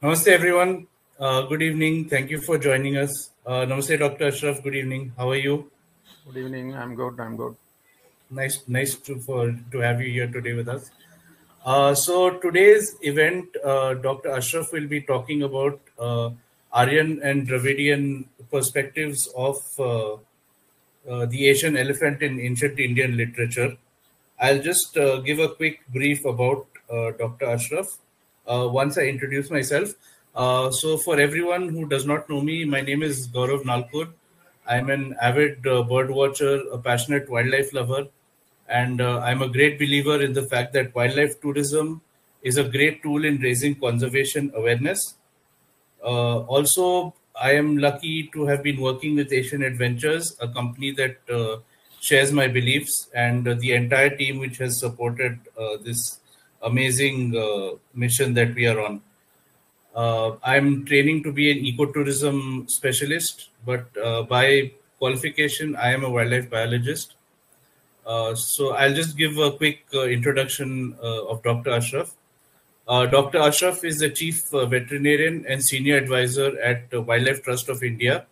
Namaste, everyone. Good evening. Thank you for joining us. Namaste, Dr. Ashraf. Good evening. How are you? Good evening. I'm good. Nice to have you here today with us. So today's event, Dr. Ashraf will be talking about Aryan and Dravidian perspectives of the Asian elephant in ancient Indian literature. I'll just give a quick brief about Dr. Ashraf once I introduce myself. So, for everyone who does not know me, my name is Gaurav Nalpur. I'm an avid bird watcher, a passionate wildlife lover, and I'm a great believer in the fact that wildlife tourism is a great tool in raising conservation awareness. Also, I am lucky to have been working with Asian Adventures, a company that shares my beliefs, and the entire team which has supported this amazing mission that we are on. I'm training to be an ecotourism specialist, but by qualification, I am a wildlife biologist. So I'll just give a quick introduction of Dr. Ashraf. Dr. Ashraf is the Chief Veterinarian and Senior Advisor at Wildlife Trust of India.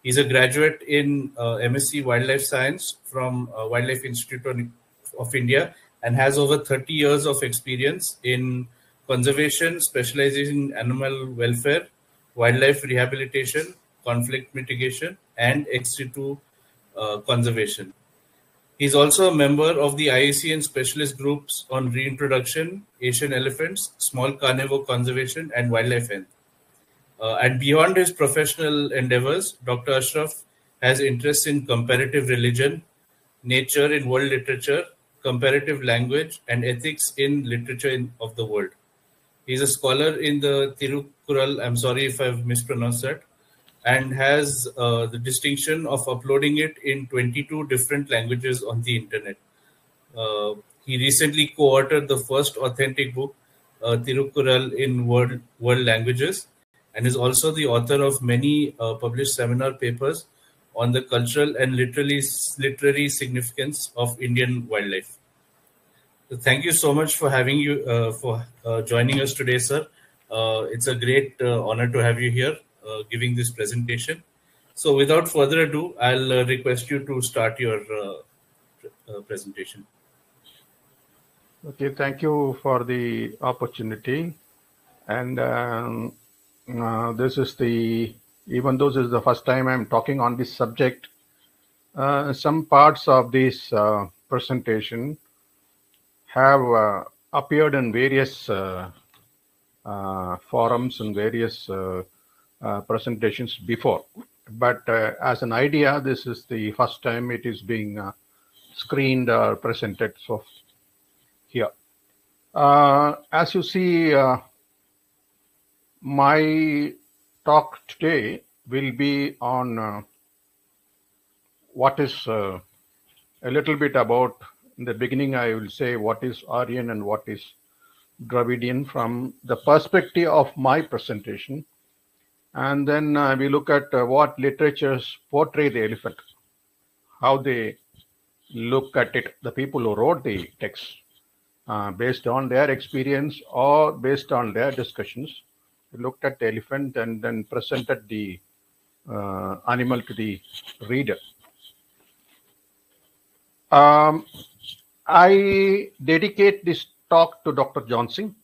He's a graduate in MSc Wildlife Science from Wildlife Institute of India and has over 30 years of experience in conservation, specializing in animal welfare, wildlife rehabilitation, conflict mitigation, and ex situ conservation. He's also a member of the IUCN specialist groups on reintroduction, Asian elephants, small carnivore conservation, and wildlife health. And beyond his professional endeavors, Dr. Ashraf has interests in comparative religion, nature in world literature, comparative language, and ethics in literature of the world. He's a scholar in the Tirukural, I'm sorry if I've mispronounced that, and has the distinction of uploading it in 22 different languages on the internet. He recently co-authored the first authentic book, Tirukural in world languages, and is also the author of many published seminar papers on the cultural and literary significance of Indian wildlife. So thank you so much for having you for joining us today, sir. It's a great honor to have you here giving this presentation. So without further ado, I'll request you to start your presentation. Okay, thank you for the opportunity. And this is even though this is the first time I'm talking on this subject, some parts of this presentation have appeared in various forums and various presentations before. But as an idea, this is the first time it is being screened or presented. So here, as you see, my talk today will be on what is a little bit about. In the beginning, I will say what is Aryan and what is Dravidian from the perspective of my presentation. And then we look at what literatures portray the elephant, how they look at it, the people who wrote the text, based on their experience or based on their discussions. We looked at the elephant and then presented the animal to the reader. I dedicate this talk to Dr. Johnson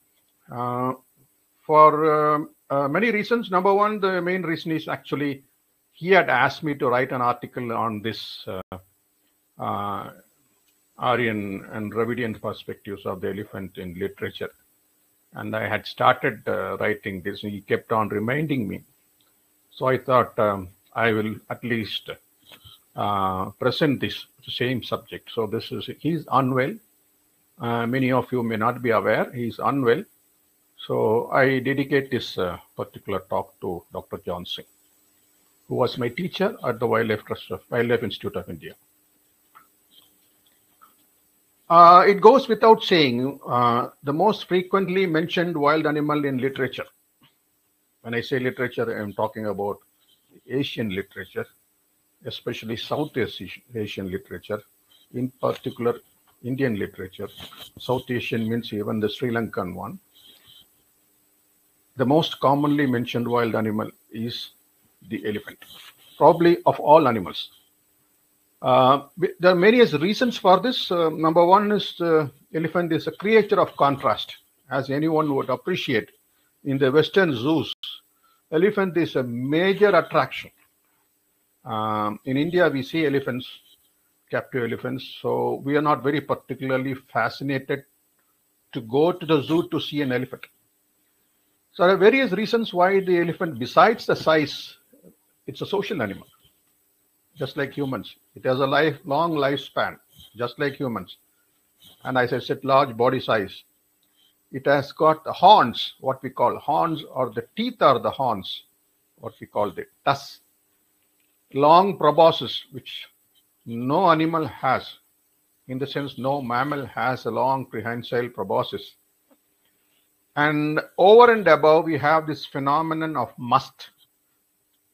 for many reasons. Number one, the main reason is actually he had asked me to write an article on this Aryan and Dravidian perspectives of the elephant in literature. And I had started writing this, and he kept on reminding me. So I thought I will at least present this same subject. So he's unwell. Many of you may not be aware, he's unwell. So I dedicate this particular talk to Dr. Johnson, who was my teacher at the Wildlife Institute of India. It goes without saying, the most frequently mentioned wild animal in literature. When I say literature, I'm talking about Asian literature, especially Southeast Asian literature, in particular Indian literature. South Asian means even the Sri Lankan one. the most commonly mentioned wild animal is the elephant, probably of all animals. There are many reasons for this. Number one is elephant is a creature of contrast, as anyone would appreciate. In the Western zoos, elephant is a major attraction. In India, we see elephants, captive elephants, so we are not very particularly fascinated to go to the zoo to see an elephant. So there are various reasons why the elephant, besides the size, it's a social animal, just like humans. It has a long lifespan, just like humans. And as I said, large body size. It has got horns, what we call horns, or the teeth are the horns, what we call the tusks. Long proboscis, which no animal has. In the sense, no mammal has a long prehensile proboscis. And over and above, we have this phenomenon of must.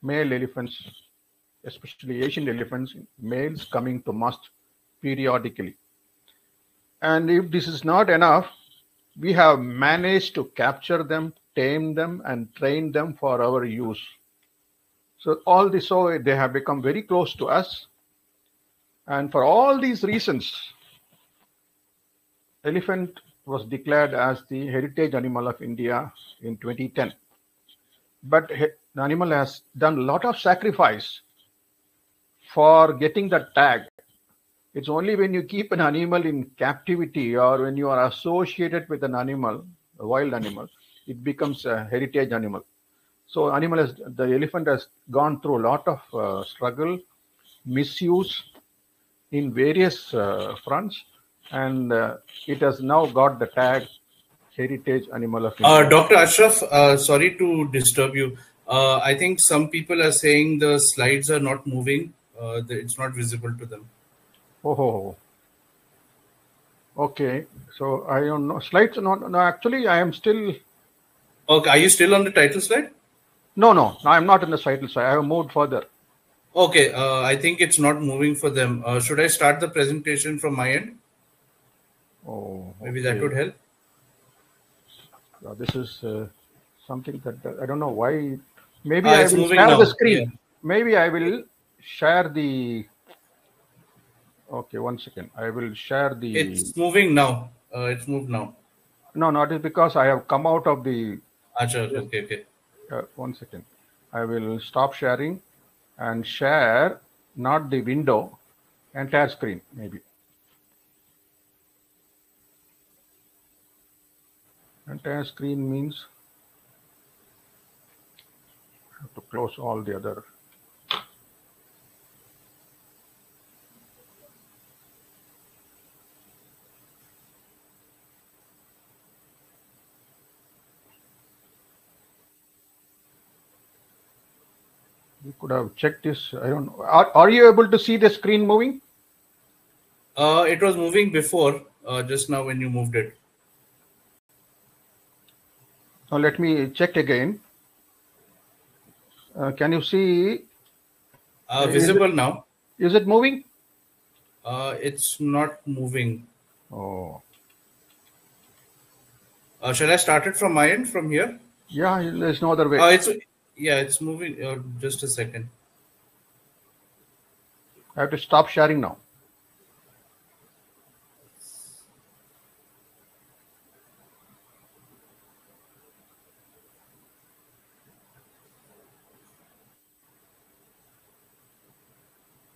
Male elephants, especially Asian elephants, males coming to must periodically. And if this is not enough, we have managed to capture them, tame them, and train them for our use. So all this, so they have become very close to us. And for all these reasons, elephant was declared as the heritage animal of India in 2010. But the animal has done a lot of sacrifice for getting that tag. It's only when you keep an animal in captivity or when you are associated with an animal, a wild animal, it becomes a heritage animal. So the elephant has gone through a lot of struggle, misuse in various fronts, and it has now got the tag heritage animal of India. Dr. Ashraf, sorry to disturb you. I think some people are saying the slides are not moving. It's not visible to them. Oh, okay. So I don't know. Slides are not. No, actually, I am still. Okay, are you still on the title slide? No, I'm not in the title slide. I have moved further. Okay, I think it's not moving for them. Should I start the presentation from my end? Oh, maybe that would help. This is something that I don't know why. Maybe I will share now. the screen. Yeah. Maybe I will share the. Okay, 1 second. I will share the. It's moving now. It's moved now. No, not it because I have come out of the. Okay. 1 second. I will stop sharing and share not the window, entire screen maybe. Entire screen means I have to close all the other. We could have checked this. I don't know. Are you able to see the screen moving? It was moving before, just now when you moved it. Now let me check again. Can you see? Visible now. Is it moving? It's not moving. Oh. Shall I start it from my end, from here? Yeah, there's no other way. It's moving. Just a second. I have to stop sharing now.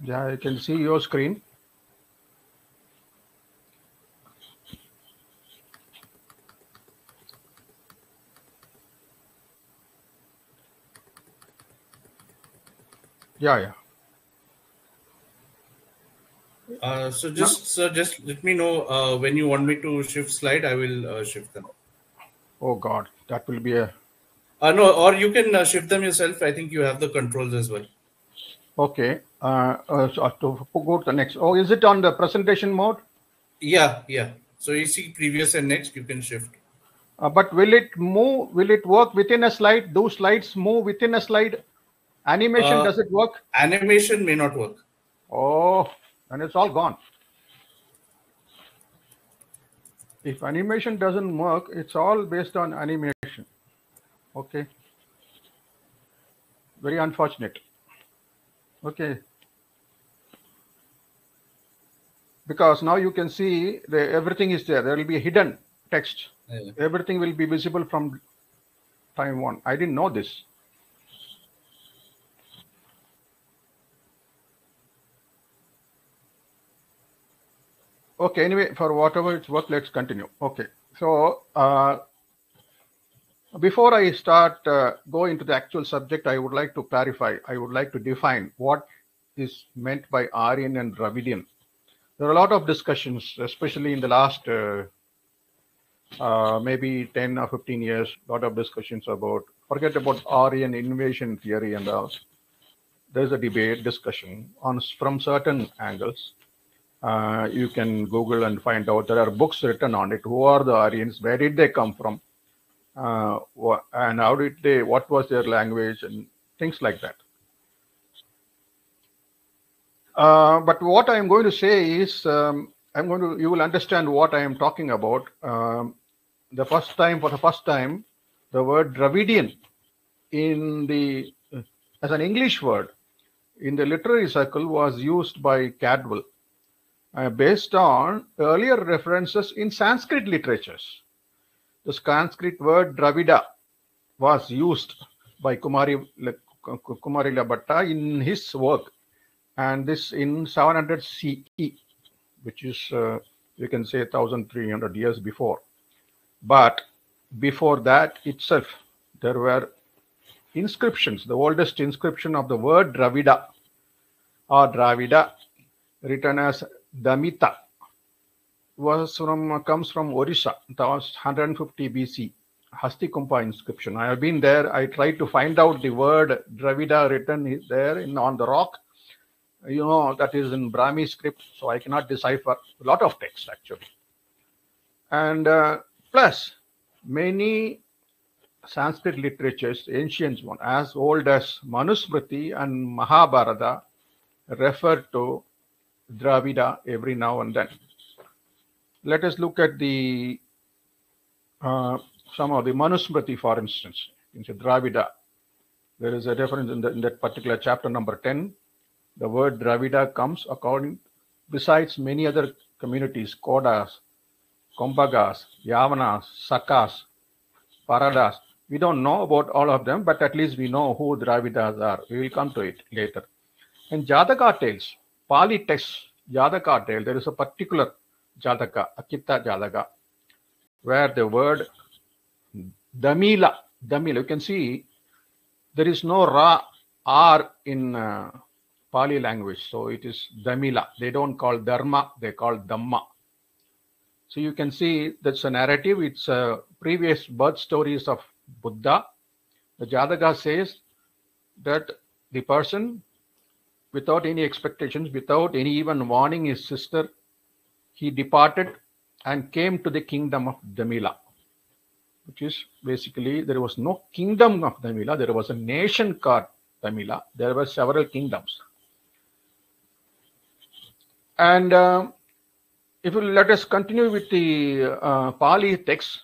Yeah, I can see your screen. Yeah. So just let me know when you want me to shift slide. I will shift them. Oh God, that will be a. No, or you can shift them yourself. I think you have the controls as well. Okay. So to go to the next. Oh, is it on the presentation mode? Yeah. So you see previous and next. You can shift. But will it move? Will it work within a slide? Do slides move within a slide? Animation, does it work? Animation may not work. Oh, and it's all gone. If animation doesn't work, it's all based on animation. Okay, very unfortunate. Okay, because now you can see everything is there. There will be a hidden text. Yeah. Everything will be visible from time one. I didn't know this. Okay, anyway, for whatever it's worth, let's continue. Okay, so before I start go into the actual subject, I would like to clarify. I would like to define what is meant by Aryan and Dravidian. There are a lot of discussions, especially in the last maybe 10 or 15 years, a lot of discussions about, forget about Aryan invasion theory and all. There's a debate, discussion on from certain angles. You can Google and find out. There are books written on it. Who are the Aryans? Where did they come from? And how did they? What was their language and things like that. But what I am going to say is, you will understand what I am talking about. For the first time, the word Dravidian as an English word in the literary circle was used by Cadwell based on earlier references in Sanskrit literatures. The Sanskrit word Dravida was used by Kumarila Bhatta in his work, and this in 700 CE, which is you can say 1300 years before. But before that itself, there were inscriptions. The oldest inscription of the word Dravida or Dravida, written as Damita, comes from Orissa. That was 150 BC. Hastikumpa inscription. I have been there. I tried to find out the word Dravida written there on the rock. You know, that is in Brahmi script, so I cannot decipher a lot of text actually. And plus, many Sanskrit literatures, ancient one, as old as Manusmriti and Mahabharata, refer to Dravida every now and then. Let us look at the some of the Manusmriti, for instance, in Dravida. There is a reference in that particular chapter number 10. The word Dravida comes besides many other communities, Kodas, Kombagas, Yavanas, Sakas, Paradas. We don't know about all of them, but at least we know who Dravidas are. We will come to it later. In Jataka tales, Pali text, Jataka tale, there is a particular Jataka, Akita Jataka, where the word Damila, you can see there is no Ra, R in Pali language, so it is Damila. They don't call Dharma, they call Dhamma. So you can see that's a narrative. It's previous birth stories of Buddha. The Jataka says that the person, without any expectations, without any even warning his sister, he departed and came to the kingdom of Damila, which is basically, there was no kingdom of Damila. There was a nation called Damila. There were several kingdoms. And if you let us continue with the Pali text,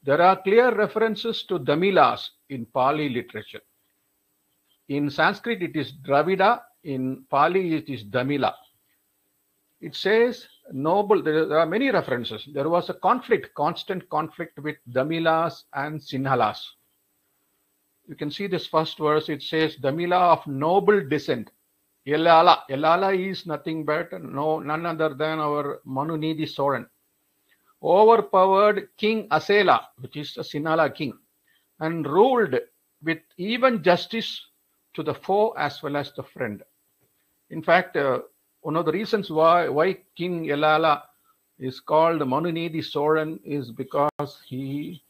there are clear references to Damilas in Pali literature. In Sanskrit, it is Dravida. In Pali, it is Damila. It says noble. There are many references. There was a constant conflict with Damilas and Sinhalas. You can see this first verse. It says Damila of noble descent. Yellala. Yellala is nothing but none other than our Manunidi Soran. Overpowered King Asela, which is a Sinhala king, and ruled with even justice to the foe as well as the friend. In fact, one of the reasons why King Yellala is called Manunidi Soran is because he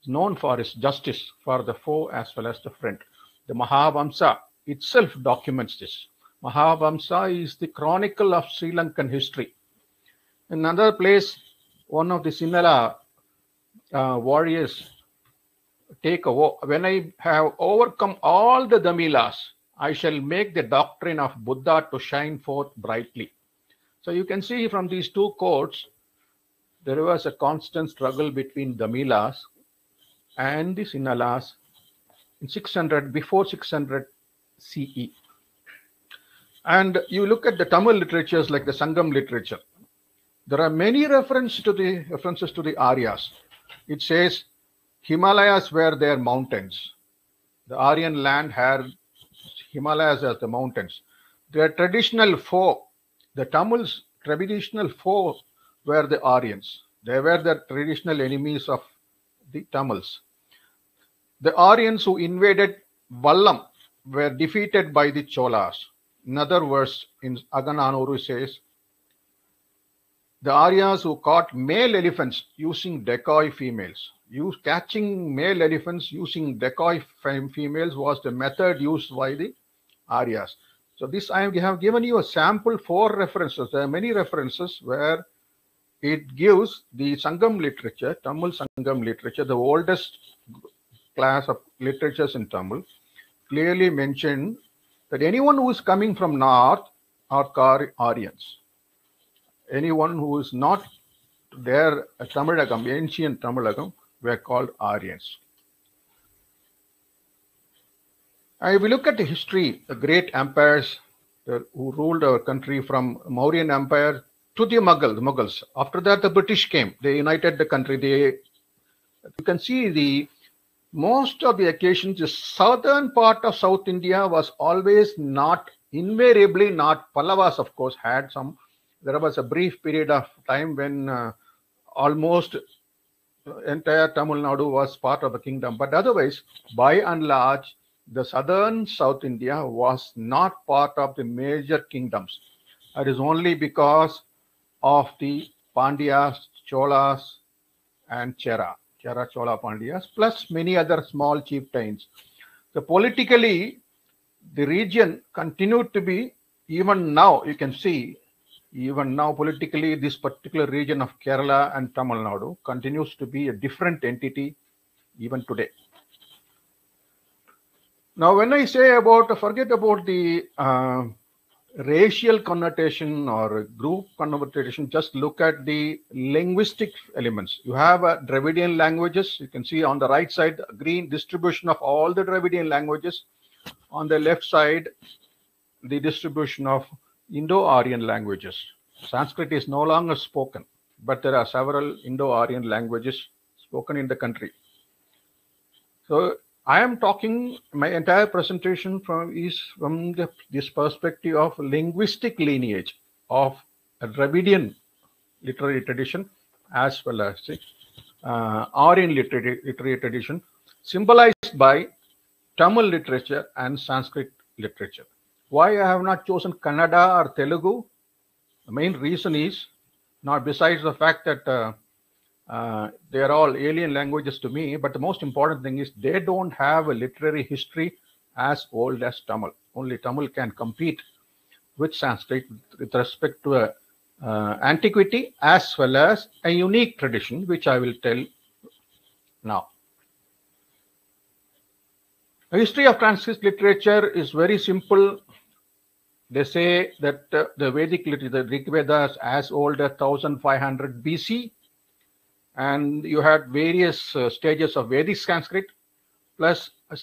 is known for his justice for the foe as well as the friend. The Mahavamsa itself documents this. Mahavamsa is the chronicle of Sri Lankan history. In another place, one of the Sinhala warriors take a vow. When I have overcome all the Damilas, I shall make the doctrine of Buddha to shine forth brightly. So you can see from these two quotes, there was a constant struggle between Damilas and the Sinhalas in 600, before 600 CE. And you look at the Tamil literatures like the Sangam literature. There are many references to the Aryas. It says Himalayas were their mountains. The Aryan land had Himalayas as the mountains. Their traditional foe, the Tamils' traditional foe, were the Aryans. They were the traditional enemies of the Tamils. The Aryans who invaded Vallam were defeated by the Cholas. Another verse in Agananuru says, the Aryas who caught male elephants using decoy females. Catching male elephants using decoy females was the method used by the Aryas. So this I have given you a sample 4 references. There are many references where it gives the Sangam literature, Tamil Sangam literature, the oldest class of literatures in Tamil, clearly mentioned that anyone who is coming from north are called Aryans. Anyone who is not there, Tamilagam, ancient Tamilagam, were called Aryans. If we look at the history, the great empires who ruled our country from Mauryan Empire to the Mughals. After that, the British came. They united the country. You can see most of the occasions, the southern part of South India was always not, invariably not. Pallavas, of course, had some. There was a brief period of time when almost entire Tamil Nadu was part of the kingdom. But otherwise, by and large, the southern South India was not part of the major kingdoms. It is only because of the Pandyas, Cholas, and Chera Chola Pandyas, plus many other small chieftains. So politically, the region continued to be, even now, you can see, even now politically, this particular region of Kerala and Tamil Nadu continues to be a different entity even today. Now, when I say forget about the racial connotation or group connotation, just look at the linguistic elements. You have Dravidian languages. You can see on the right side, the green distribution of all the Dravidian languages. On the left side, the distribution of Indo-Aryan languages. Sanskrit is no longer spoken, but there are several Indo-Aryan languages spoken in the country. So I am talking, my entire presentation is from this perspective of linguistic lineage of a Dravidian literary tradition as well as Aryan literary tradition, symbolized by Tamil literature and Sanskrit literature. Why I have not chosen Kannada or Telugu? The main reason is, not besides the fact that they are all alien languages to me, but the most important thing is they don't have a literary history as old as Tamil. Only Tamil can compete with Sanskrit with respect to antiquity as well as a unique tradition, which I will tell now. The history of Sanskrit literature is very simple. They say that the Vedic literature, the Rig Veda, is as old as 1500 BC. And you had various stages of Vedic Sanskrit, plus a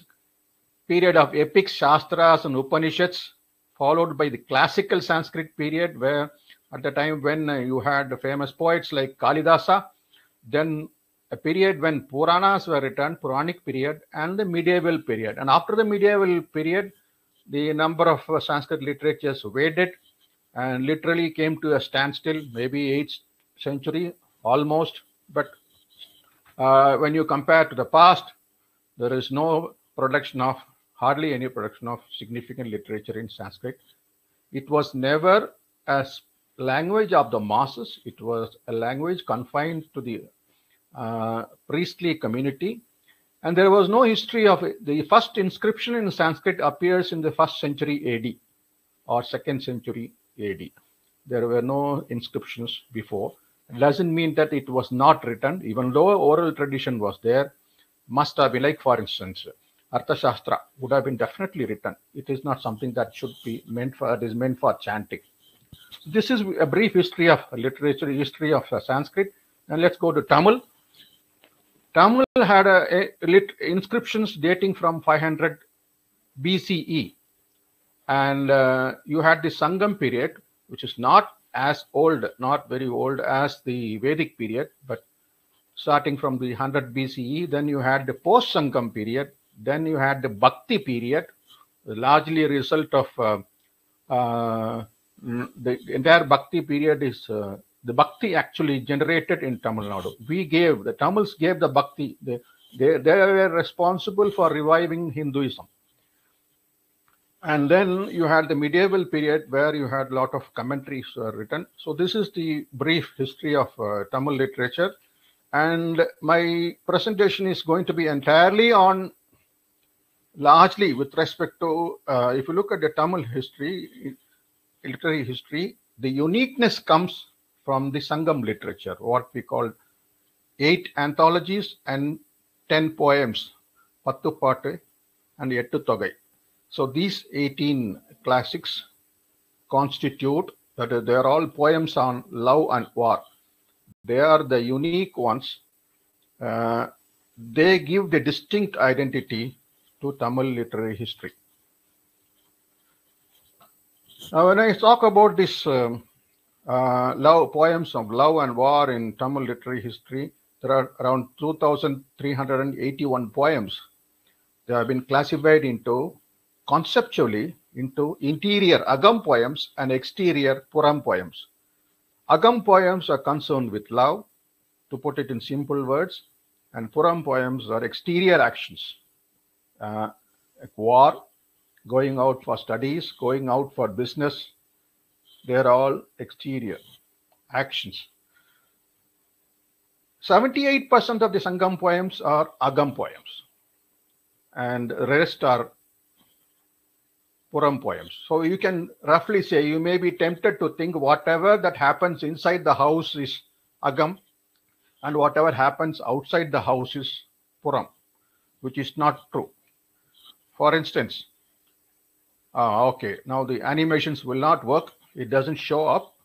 period of epics, Shastras, and Upanishads, followed by the classical Sanskrit period, where at the time when you had famous poets like Kalidasa, then a period when Puranas were written, Puranic period, and the medieval period. And after the medieval period, the number of Sanskrit literatures waned and literally came to a standstill, maybe 8th century almost. But when you compare to the past, there is no production of, hardly any production of significant literature in Sanskrit. It was never a language of the masses. It was a language confined to the priestly community. And there was no history of it. The first inscription in Sanskrit appears in the 1st century AD or 2nd century AD. There were no inscriptions before. It doesn't mean that it was not written, even though oral tradition was there, must have been, like, for instance, Arthashastra would have been definitely written. It is not something that should be meant for, it is meant for chanting. So this is a brief history of literature, history of Sanskrit. And let's go to Tamil. Tamil had inscriptions dating from 500 BCE, and you had the Sangam period, which is not as old, not very old as the Vedic period, but starting from the 100 BCE. Then you had the post-Sangam period. Then you had the Bhakti period, largely a result of the entire Bhakti period is the Bhakti actually generated in Tamil Nadu. The Tamils gave the Bhakti. They were responsible for reviving Hinduism. And then you had the medieval period where you had a lot of commentaries written. So this is the brief history of Tamil literature. And my presentation is going to be entirely on, largely with respect to, if you look at the Tamil history, literary history, the uniqueness comes from the Sangam literature, what we call 8 anthologies and 10 poems, Pattu Pattu and Ettu Togai. So these 18 classics constitute, that they are all poems on love and war. They are the unique ones. They give the distinct identity to Tamil literary history. Now, when I talk about this poems of love and war in Tamil literary history, there are around 2,381 poems. They have been classified conceptually into interior Agam poems and exterior Puram poems. Agam poems are concerned with love, to put it in simple words, and Puram poems are exterior actions, like war, going out for studies, going out for business. They're all exterior actions. 78% of the Sangam poems are Agam poems, and the rest are Puram poems. So you can roughly say, you may be tempted to think whatever that happens inside the house is Agam, and whatever happens outside the house is Puram, which is not true. For instance, okay, now the animations will not work. It doesn't show up.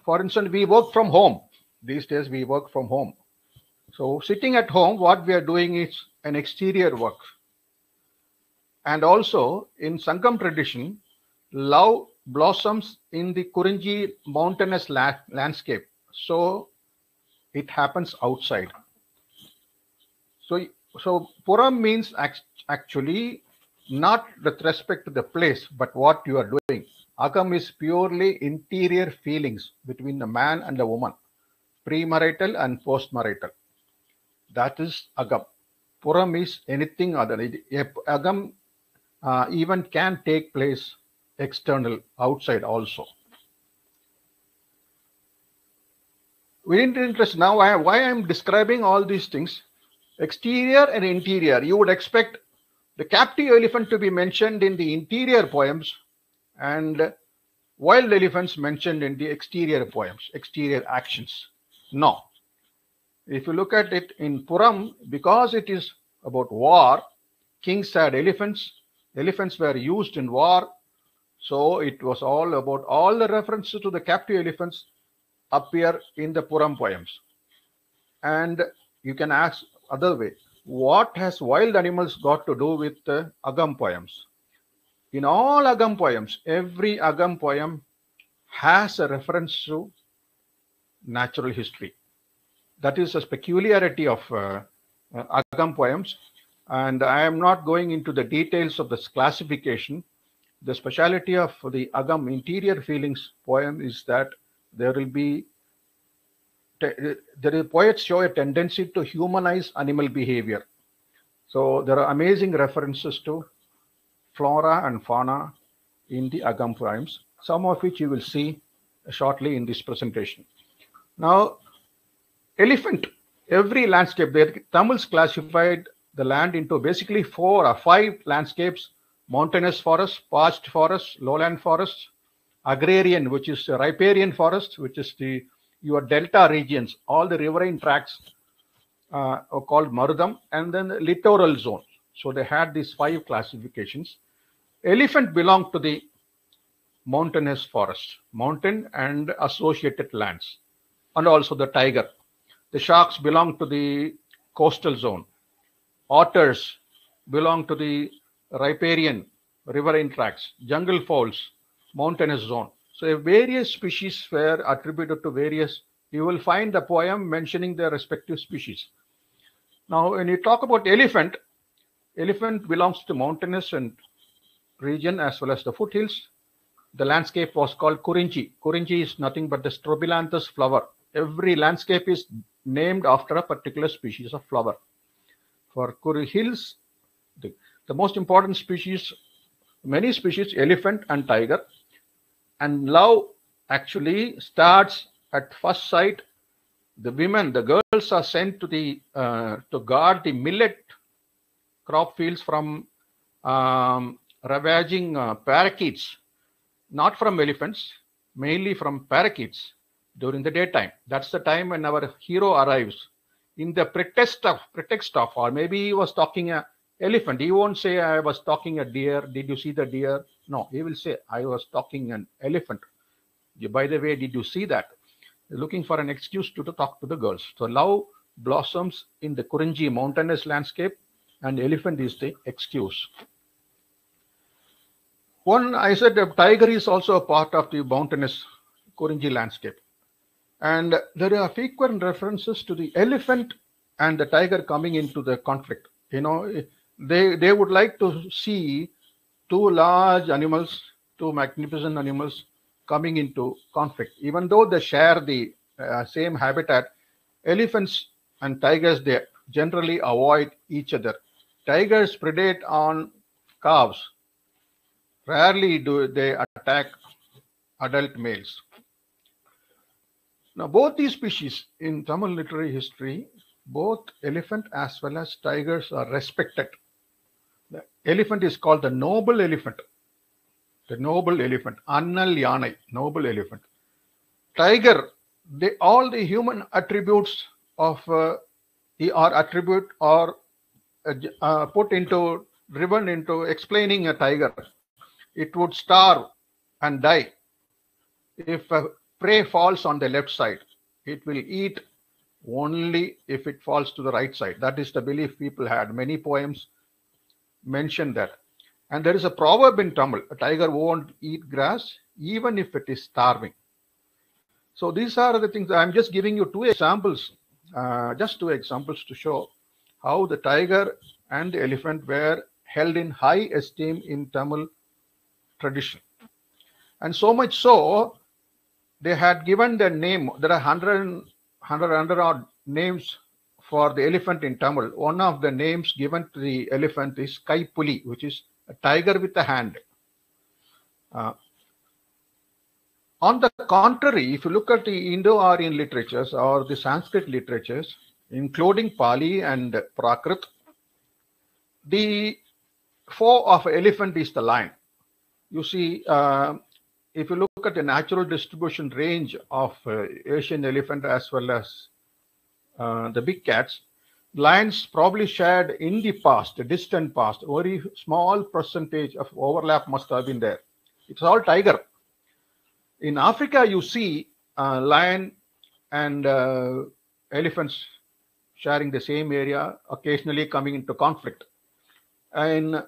For instance, we work from home. These days we work from home. So sitting at home, what we are doing is an exterior work. And also in Sangam tradition, love blossoms in the Kurinji mountainous landscape. So it happens outside. So Puram means actually not with respect to the place, but what you are doing. Agam is purely interior feelings between the man and the woman, premarital and postmarital. That is Agam. Puram is anything other. Agam even can take place external, outside also. We didn't interest now why I'm describing all these things. Exterior and interior. You would expect the captive elephant to be mentioned in the interior poems and wild elephants mentioned in the exterior poems, exterior actions. No. If you look at it in Puram, because it is about war, kings had elephants. Elephants were used in war. So it was all about all the references to the captive elephants appear in the Puram poems. And you can ask other way, what has wild animals got to do with the Agam poems? In all Agam poems, every Agam poem has a reference to natural history. That is a peculiarity of Agam poems. And I am not going into the details of this classification. The speciality of the Agam interior feelings poem is that there will be poets show a tendency to humanize animal behavior. So there are amazing references to flora and fauna in the Agam poems, some of which you will see shortly in this presentation. Now, elephant, every landscape, the Tamils classified the land into basically 4 or 5 landscapes: mountainous forests, parched forests, lowland forests, agrarian, which is riparian forest, which is your delta regions, all the riverine tracts are called Marudam, and then the littoral zone. So they had these 5 classifications. Elephant belonged to the mountainous forest, mountain and associated lands, and also the tiger. The sharks belong to the coastal zone. Otters belong to the riparian riverine tracts. Jungle fowls, mountainous zone. So various species were attributed to various. You will find the poem mentioning their respective species. Now, when you talk about elephant, elephant belongs to mountainous and region as well as the foothills. The landscape was called Kurinji. Kurinji is nothing but the strobilanthes flower. Every landscape is named after a particular species of flower. For hills, the most important species, many species, elephant and tiger. And love actually starts at first sight. The women, the girls are sent to the to guard the millet crop fields from ravaging parakeets, not from elephants, mainly from parakeets during the daytime. That's the time when our hero arrives. In the pretext of, or maybe he was talking a elephant. He won't say, I was talking a deer. Did you see the deer? No, he will say, I was talking an elephant. By the way, did you see that? Looking for an excuse to talk to the girls. So love blossoms in the Kurinji mountainous landscape, and elephant is the excuse. One, I said the tiger is also a part of the mountainous Kurinji landscape. And there are frequent references to the elephant and the tiger coming into the conflict. You know, they would like to see two large animals, two magnificent animals coming into conflict. Even though they share the same habitat, elephants and tigers, they generally avoid each other. Tigers predate on calves. Rarely do they attack adult males. Now, both these species in Tamil literary history, both elephant as well as tigers are respected. The elephant is called the noble elephant. The noble elephant, Annal Yanai, noble elephant. Tiger, all the human attributes of driven into explaining a tiger. It would starve and die. If a prey falls on the left side, it will eat only if it falls to the right side. That is the belief people had. Many poems mention that. And there is a proverb in Tamil, a tiger won't eat grass even if it is starving. So these are the things. I'm just giving you two examples to show how the tiger and the elephant were held in high esteem in Tamil tradition. And so much so, they had given the name. There are 100 odd names for the elephant in Tamil. One of the names given to the elephant is Kaipuli, which is a tiger with a hand. On the contrary, if you look at the Indo-Aryan literatures or the Sanskrit literatures, including Pali and Prakrit, the foe of elephant is the lion. You see, if you look at the natural distribution range of Asian elephant as well as the big cats, lions probably shared in the past, the distant past, very small percentage of overlap must have been there. It's all tiger. In Africa, you see lion and elephants sharing the same area, occasionally coming into conflict. And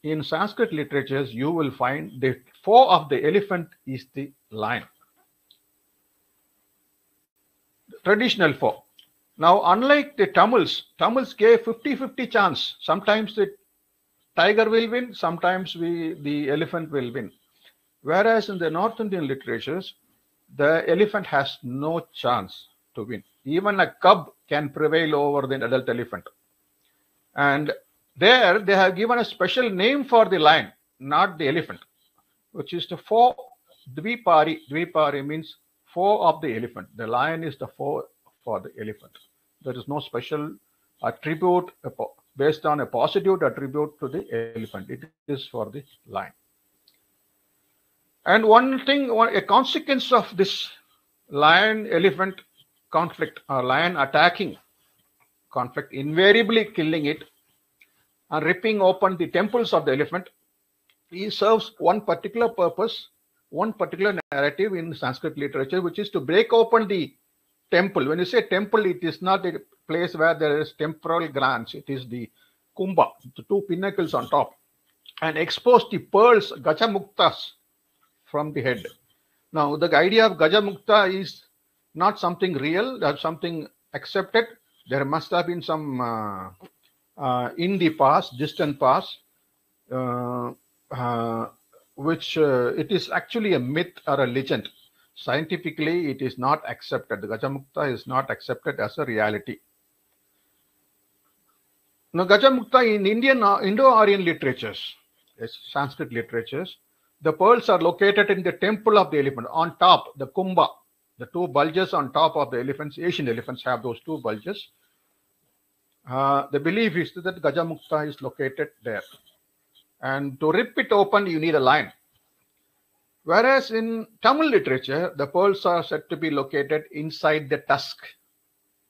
in Sanskrit literatures, you will find the foe of the elephant is the lion. Traditional foe. Now, unlike the Tamils gave 50-50 chance. Sometimes the tiger will win, sometimes the elephant will win. Whereas in the North Indian literatures, the elephant has no chance to win. Even a cub can prevail over the adult elephant. And there they have given a special name for the lion, not the elephant, which is the foe, Dvipari. Dvipari means foe of the elephant. The lion is the foe for the elephant. There is no special attribute based on a positive attribute to the elephant. It is for the lion. And a consequence of this lion-elephant conflict or lion attacking conflict, invariably killing it and ripping open the temples of the elephant, he serves one particular purpose, one particular narrative in Sanskrit literature, which is to break open the temple. When you say temple, it is not a place where there is temporal glands. It is the kumbha, the two pinnacles on top, and expose the pearls, gajamuktas, from the head. Now, the idea of gajamukta is not something real, that's something accepted. There must have been some in the past, distant past, which it is actually a myth or a legend. Scientifically, it is not accepted. The Gajamukta is not accepted as a reality. Now, Gajamukta in Indian Indo-Aryan literatures, Sanskrit literatures, the pearls are located in the temple of the elephant, on top, the kumbha, the two bulges on top of the elephants. Asian elephants have those two bulges. The belief is that Gajamukta is located there. And to rip it open, you need a lion. Whereas in Tamil literature, the pearls are said to be located inside the tusk.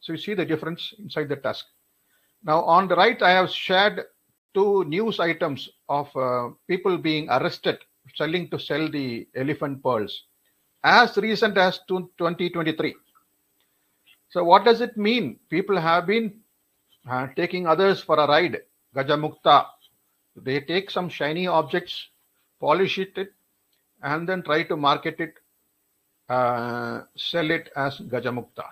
So you see the difference inside the tusk. Now on the right, I have shared two news items of people being arrested to sell the elephant pearls as recent as 2023. So what does it mean? People have been taking others for a ride, Gajamukta. They take some shiny objects, polish it, and then try to market it, sell it as Gajamukta.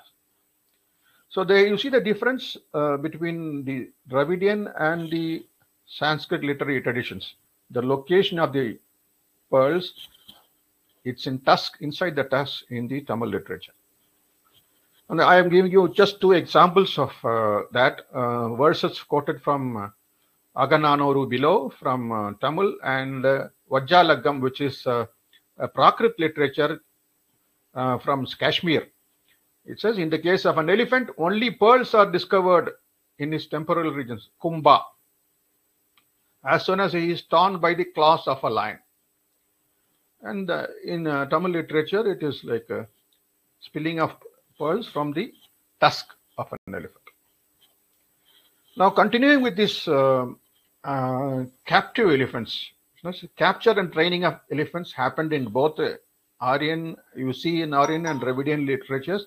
So you see the difference between the Dravidian and the Sanskrit literary traditions. The location of the pearls, it's in tusk, inside the tusk in the Tamil literature. And I am giving you just two examples of that, verses quoted from Agananoru below from Tamil, and Vajjalagam, which is a Prakrit literature from Kashmir. It says, in the case of an elephant, only pearls are discovered in his temporal regions, kumbha, as soon as he is torn by the claws of a lion. And in Tamil literature, it is like a spilling of pearls from the tusk of an elephant. Now, continuing with this captive elephants, capture and training of elephants happened in both Aryan, you see in Aryan and Dravidian literatures.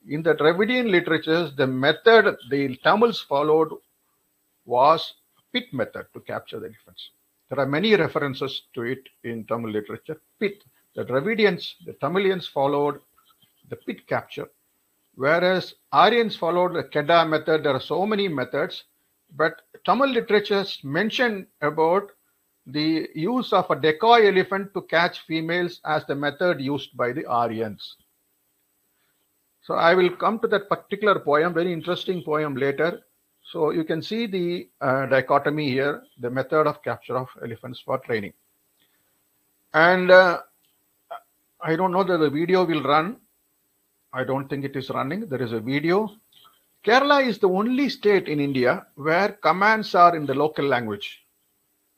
In the Dravidian literatures, the method the Tamils followed was pit method to capture the elephants. There are many references to it in Tamil literature. Pit. The Dravidians, the Tamilians followed the pit capture, whereas Aryans followed the Keda method. There are so many methods, but Tamil literatures mention about the use of a decoy elephant to catch females as the method used by the Aryans. So I will come to that particular poem, very interesting poem later. So you can see the dichotomy here, the method of capture of elephants for training. And I don't know that the video will run. I don't think it is running. There is a video. Kerala is the only state in India where commands are in the local language,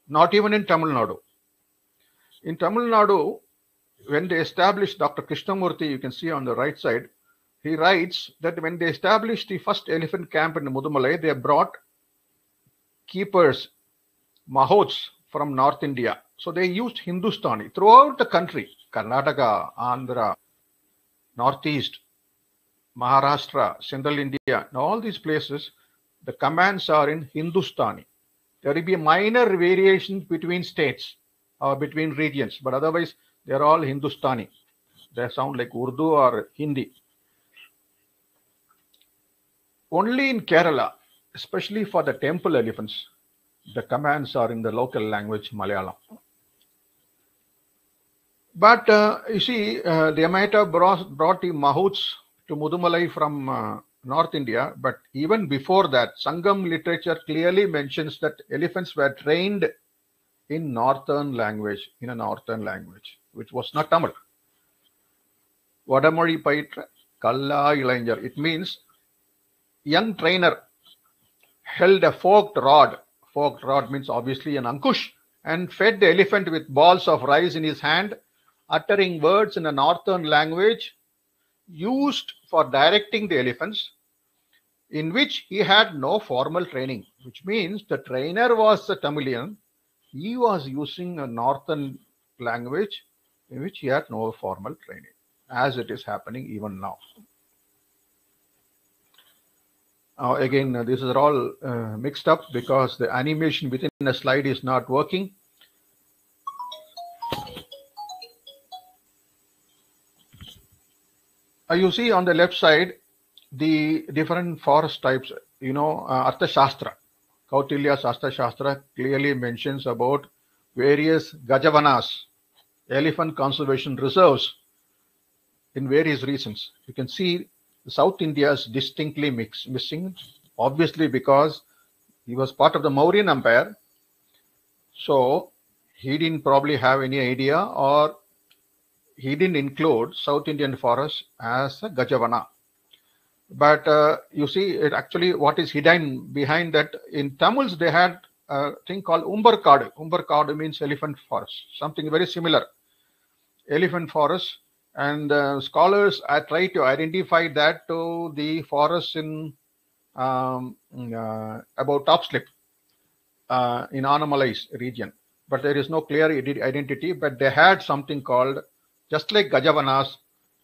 not even in Tamil Nadu. In Tamil Nadu, when they established Dr. Krishnamurthy, you can see on the right side, he writes that when they established the first elephant camp in Mudumalai, they brought keepers, mahots from North India. So they used Hindustani throughout the country, Karnataka, Andhra, Northeast, Maharashtra, Central India, in all these places, the commands are in Hindustani. There will be minor variations between states or between regions, but otherwise they are all Hindustani. They sound like Urdu or Hindi. Only in Kerala, especially for the temple elephants, the commands are in the local language, Malayalam. But you see, they might have brought the mahouts to Mudumalai from North India, but even before that, Sangam literature clearly mentions that elephants were trained in northern language, which was not Tamil. Vadamori Paitra Kalla Ilanger. It means young trainer held a forked rod. Forked rod means obviously an ankush, and fed the elephant with balls of rice in his hand, uttering words in a northern language used for directing the elephants, in which he had no formal training, which means the trainer was a Tamilian. He was using a northern language in which he had no formal training, as it is happening even now. Again, this is all mixed up because the animation within a slide is not working. You see on the left side the different forest types. Artha Shastra, Kautilya's Artha Shastra clearly mentions about various Gajavanas, elephant conservation reserves, in various regions. You can see South India is distinctly missing, obviously because he was part of the Mauryan Empire. So he didn't probably have any idea, or he didn't include South Indian forest as a Gajavana. But you see, it actually what is hidden behind that. In Tamils, they had a thing called Umbarkadu. Umbarkadu means elephant forest, something very similar. Elephant forest, and scholars are trying to identify that to the forest in about Topslip in Anomalais region. But there is no clear identity. But they had something called, just like Gajavanas,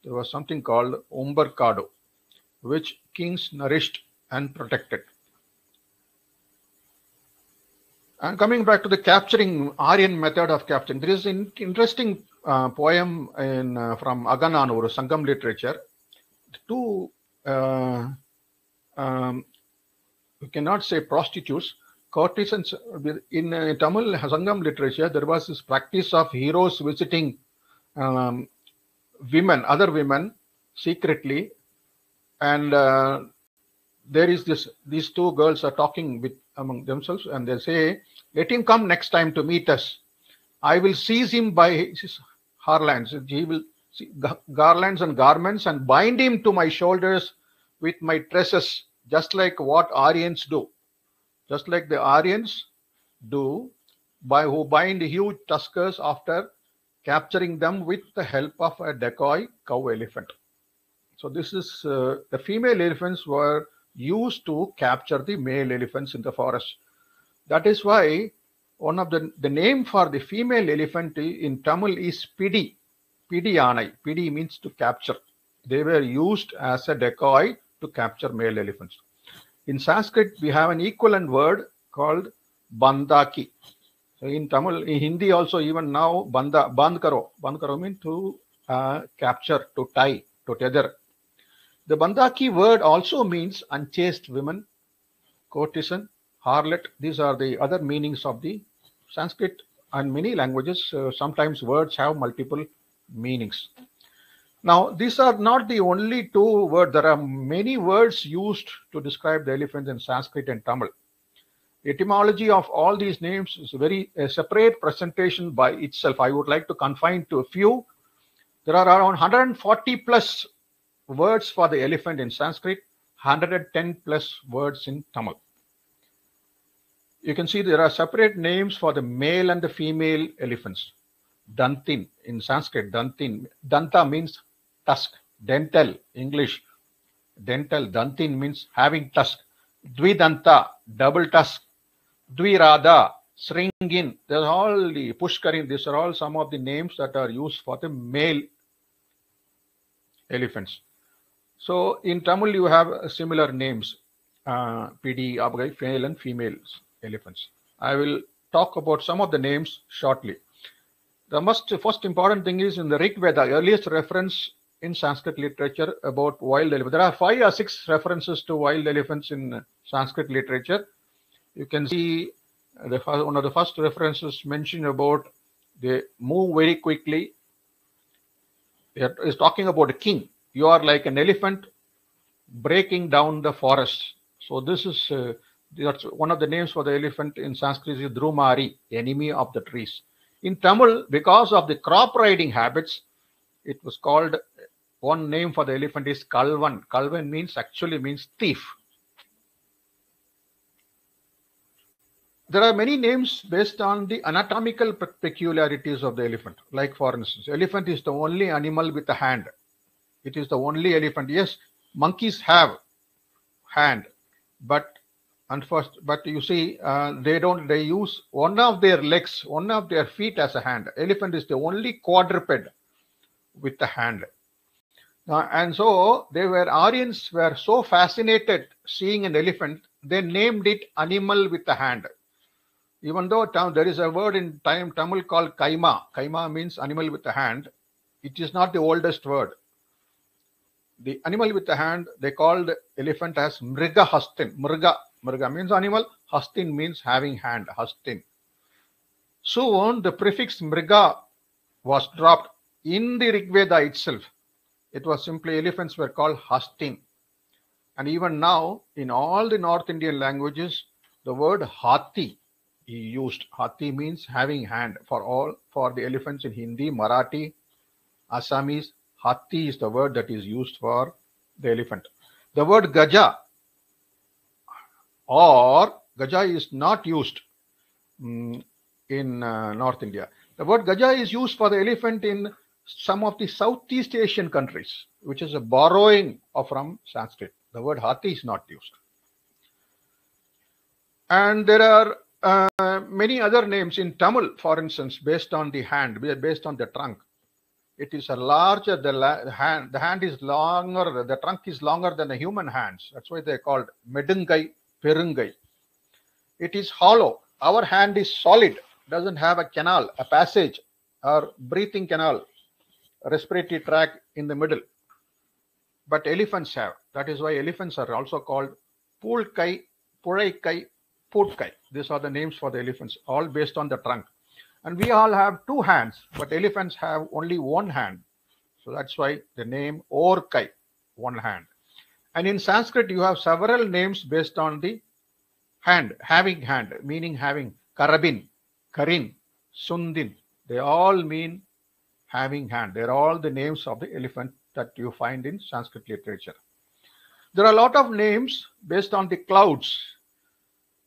there was something called Umbarkadu, which kings nourished and protected. And coming back to the capturing, Aryan method of capturing, there is an interesting poem from Agananur, Sangam literature. Two, you cannot say prostitutes, courtesans. In Tamil Sangam literature, there was this practice of heroes visiting women, other women, secretly. And there is this, these two girls are talking among themselves, and they say, let him come next time to meet us. I will seize him by his harlands. He will see garlands and garments and bind him to my shoulders with my tresses, just like what Aryans do. Just like the Aryans do, who bind huge tuskers after capturing them with the help of a decoy cow elephant. So this is the female elephants were used to capture the male elephants in the forest. That is why one of the name for the female elephant in Tamil is Pidi. Pidi Anai. Pidi means to capture. They were used as a decoy to capture male elephants. In Sanskrit, we have an equivalent word called Bandaki. So in Tamil, in Hindi also, even now, Band karo. Band karo means to capture, to tie, to tether. The Bandaki word also means unchaste women, courtesan, harlot. These are the other meanings of the Sanskrit and many languages. Sometimes words have multiple meanings. Now, these are not the only two words. There are many words used to describe the elephant in Sanskrit and Tamil. Etymology of all these names is a separate presentation by itself. I would like to confine to a few. There are around 140 plus words for the elephant in Sanskrit, 110 plus words in Tamil. You can see there are separate names for the male and the female elephants. Dantin in Sanskrit, Dantin. Danta means tusk. Dental, English. Dental, Dantin means having tusk. Dvidanta, double tusk. Dvirada, Sringin. There's all the Pushkarin. These are all some of the names that are used for the male elephants. So in Tamil, you have similar names, PD, Abgai, male and female elephants. I will talk about some of the names shortly. The first important thing is in the Rig Veda, earliest reference in Sanskrit literature about wild elephants. There are 5 or 6 references to wild elephants in Sanskrit literature. You can see one of the first references mentioned about they move very quickly. It is talking about a king. You are like an elephant breaking down the forest. So this is that's one of the names for the elephant in Sanskrit is Drumari, enemy of the trees. In Tamil, because of the crop riding habits, it was called, one name for the elephant is Kalvan. Kalvan actually means thief. There are many names based on the anatomical peculiarities of the elephant. Like for instance, elephant is the only animal with a hand. It is the only elephant. Yes, monkeys have hand, but you see, they use one of their legs, one of their feet as a hand. Elephant is the only quadruped with a hand. And so Aryans were so fascinated seeing an elephant, they named it animal with a hand. Even though there is a word in Tamil called kaima. Kaima means animal with a hand. It is not the oldest word. The animal with the hand, they called elephant as mriga hastin. Mriga means animal. Hastin means having hand. Hastin. Soon the prefix mriga was dropped in the Rig Veda itself. It was simply elephants were called hastin. And even now, in all the North Indian languages, the word hathi is used. Hathi means having hand for the elephants in Hindi, Marathi, Assamese. Hathi is the word that is used for the elephant. The word gaja is not used in North India. The word gaja is used for the elephant in some of the Southeast Asian countries, which is a borrowing from Sanskrit. The word hathi is not used. And there are many other names in Tamil, for instance, based on the hand, based on the trunk. It is a larger, the hand is longer, the trunk is longer than the human hands. That's why they're called medungai, perungai. It is hollow. Our hand is solid, doesn't have a canal, a passage, or breathing canal, respiratory tract in the middle. But elephants have. That is why elephants are also called pulkai, puraikai, putkai. These are the names for the elephants, all based on the trunk. And we all have two hands, but elephants have only one hand. So that's why the name Orkai, one hand. And in Sanskrit, you have several names based on the hand, having hand, meaning having. Karabin, Karin, Sundin, they all mean having hand. They're all the names of the elephant that you find in Sanskrit literature. There are a lot of names based on the clouds.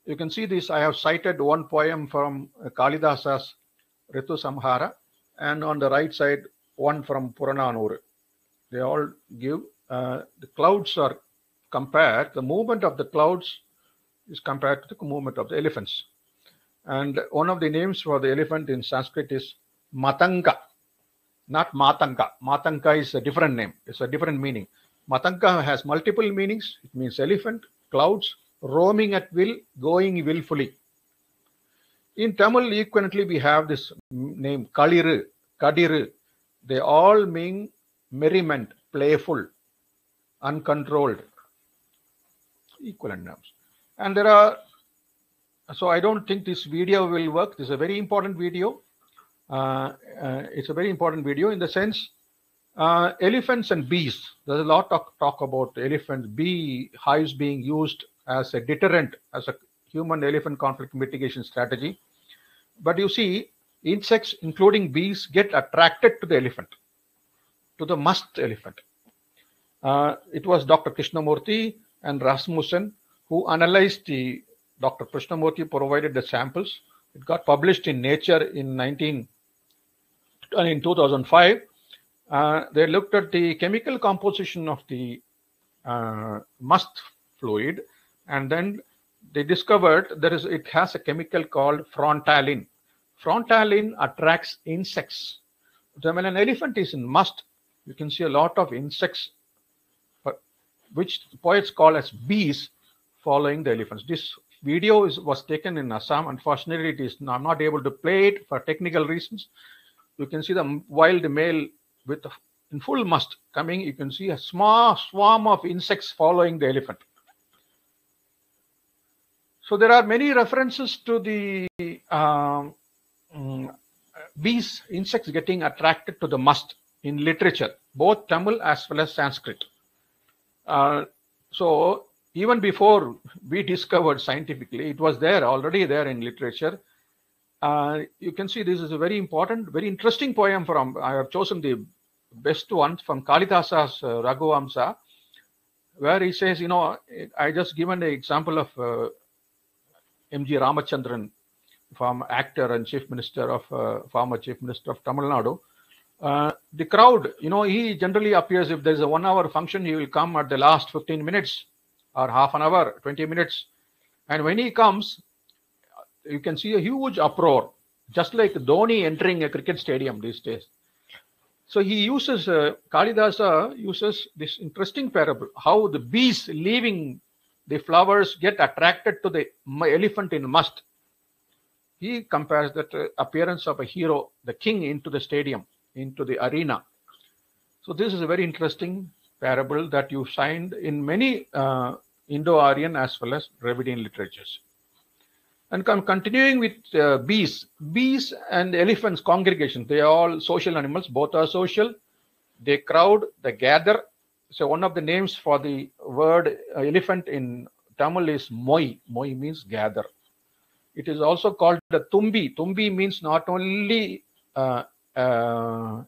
You can see this. I have cited one poem from Kalidasa's Ritu Samhara, and on the right side, one from Purananuru. They all give, the clouds are compared, the movement of the clouds is compared to the movement of the elephants. And one of the names for the elephant in Sanskrit is Matanga, not Matanga. Matanga is a different name. It's a different meaning. Matanga has multiple meanings. It means elephant, clouds, roaming at will, going willfully. In Tamil, equivalently, we have this name Kaliru, Kadiru. They all mean merriment, playful, uncontrolled. Equivalent names. And there are, so I don't think this video will work. This is a very important video. It's a very important video in the sense, elephants and bees. There's a lot of talk about elephants, bee hives being used as a deterrent, as a human-elephant conflict mitigation strategy. But you see, insects, including bees, get attracted to the elephant, to the musk elephant. It was Dr. Krishnamurti and Rasmussen who analyzed the, Dr. Krishnamurti provided the samples. It got published in Nature in 2005. They looked at the chemical composition of the musk fluid, and then they discovered it has a chemical called frontalin. Frontalin attracts insects. So when an elephant is in musk, you can see a lot of insects, which poets call as bees, following the elephants. This video was taken in Assam. Unfortunately, I'm not able to play it for technical reasons. You can see the wild male in full musk coming. You can see a small swarm of insects following the elephant. So there are many references to the bees, insects getting attracted to the musk in literature, both Tamil as well as Sanskrit. So even before we discovered scientifically, it was already there in literature. You can see this is a very important, very interesting poem from, I have chosen the best one from Kalidasa's Raghuvamsa, where he says, I just given the example of M.G. Ramachandran, actor and chief minister of, former chief minister of Tamil Nadu. The crowd, he generally appears, if there's a 1 hour function, he will come at the last 15 minutes or half an hour, 20 minutes. And when he comes, you can see a huge uproar, just like Dhoni entering a cricket stadium these days. So he uses, Kalidasa uses this interesting parable, how the bees leaving the flowers get attracted to the elephant in must. He compares that appearance of a hero, the king, into the stadium, into the arena. So this is a very interesting parable that you find in many Indo-Aryan as well as Dravidian literatures. And continuing with bees and elephants congregation, they are all social animals, both are social. They crowd, they gather. So one of the names for the word elephant in Tamil is moi. Moi means gather. It is also called the tumbi. Tumbi means not only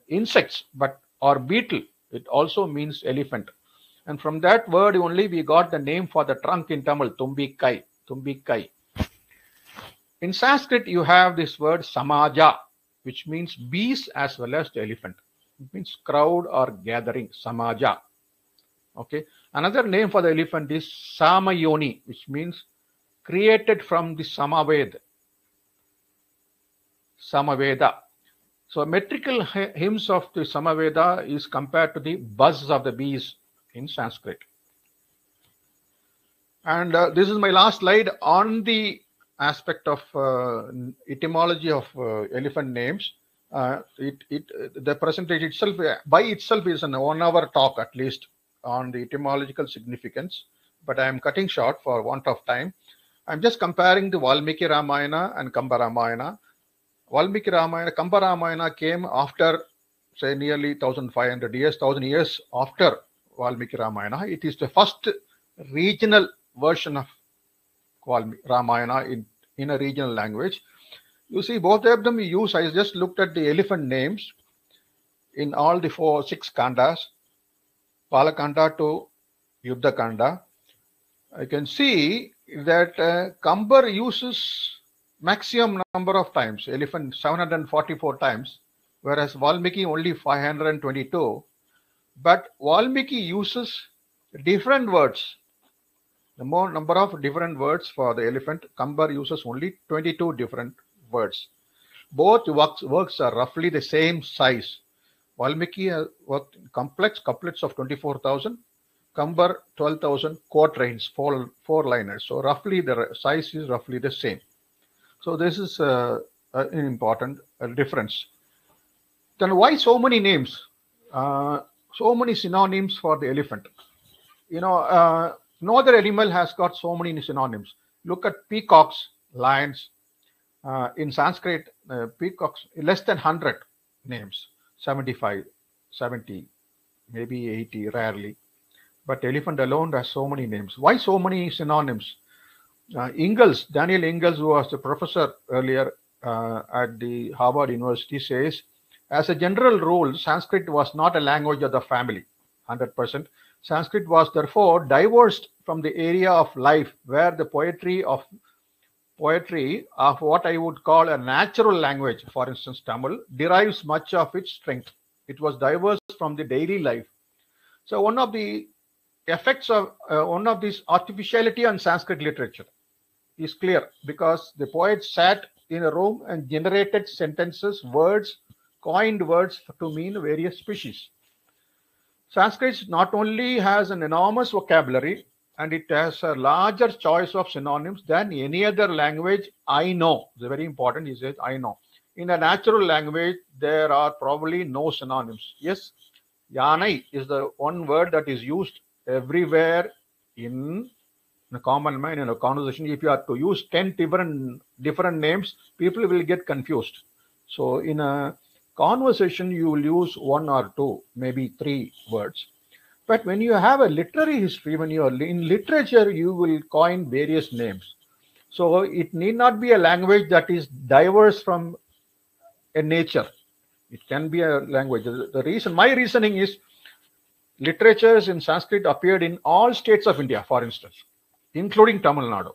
insects, but or beetle. It also means elephant. And from that word only we got the name for the trunk in Tamil, tumbi kai. Tumbi kai. In Sanskrit, you have this word samaja, which means bees as well as the elephant. It means crowd or gathering, samaja. Okay. Another name for the elephant is samayoni, which means created from the samaved. Samaveda. So metrical hymns of the Samaveda is compared to the buzz of the bees in Sanskrit. And this is my last slide on the aspect of etymology of elephant names. The percentage itself by itself is an 1 hour talk at least on the etymological significance, but I am cutting short for want of time. I'm just comparing the Valmiki Ramayana and Kamba Ramayana. Valmiki Ramayana, Kamba Ramayana came after, say, nearly 1500 years, 1000 years after Valmiki Ramayana. It is the first regional version of Ramayana in a regional language. You see, both of them use, I just looked at the elephant names in all the 6 kandas, Palakanda to Yuddha Kanda. I can see that Kambar uses maximum number of times, elephant 744 times, whereas Valmiki only 522. But Valmiki uses different words. The more number of different words for the elephant, Kambar uses only 22 different words. Both works are roughly the same size. Valmiki worked in complex couplets of 24,000, Kambar 12,000 quatrains, four-liners. So roughly the size is roughly the same. So this is an important difference. Then why so many names? So many synonyms for the elephant. You know, no other animal has got so many synonyms. Look at peacocks, lions. In Sanskrit, peacocks, less than 100 names, 75, 70, maybe 80, rarely. But elephant alone has so many names. Why so many synonyms? Daniel Ingalls, who was the professor earlier at the Harvard University, says, as a general rule, Sanskrit was not a language of the family, 100%. Sanskrit was therefore divorced from the area of life where the poetry of what I would call a natural language, for instance, Tamil, derives much of its strength. It was diverse from the daily life. So one of the effects of one of this artificiality on Sanskrit literature is clear because the poet sat in a room and generated sentences, words, coined words to mean various species. Sanskrit not only has an enormous vocabulary and it has a larger choice of synonyms than any other language I know. It's very important, he says, I know. In a natural language, there are probably no synonyms. Yes, Yanai is the one word that is used everywhere in a common mind, in a conversation. If you are to use 10 different names, people will get confused. So in a conversation, you will use 1 or 2, maybe 3 words. But when you have a literary history, when you are in literature, you will coin various names. So it need not be a language that is diverse from a nature. It can be a language. My reasoning is literatures in Sanskrit appeared in all states of India, for instance, including Tamil Nadu,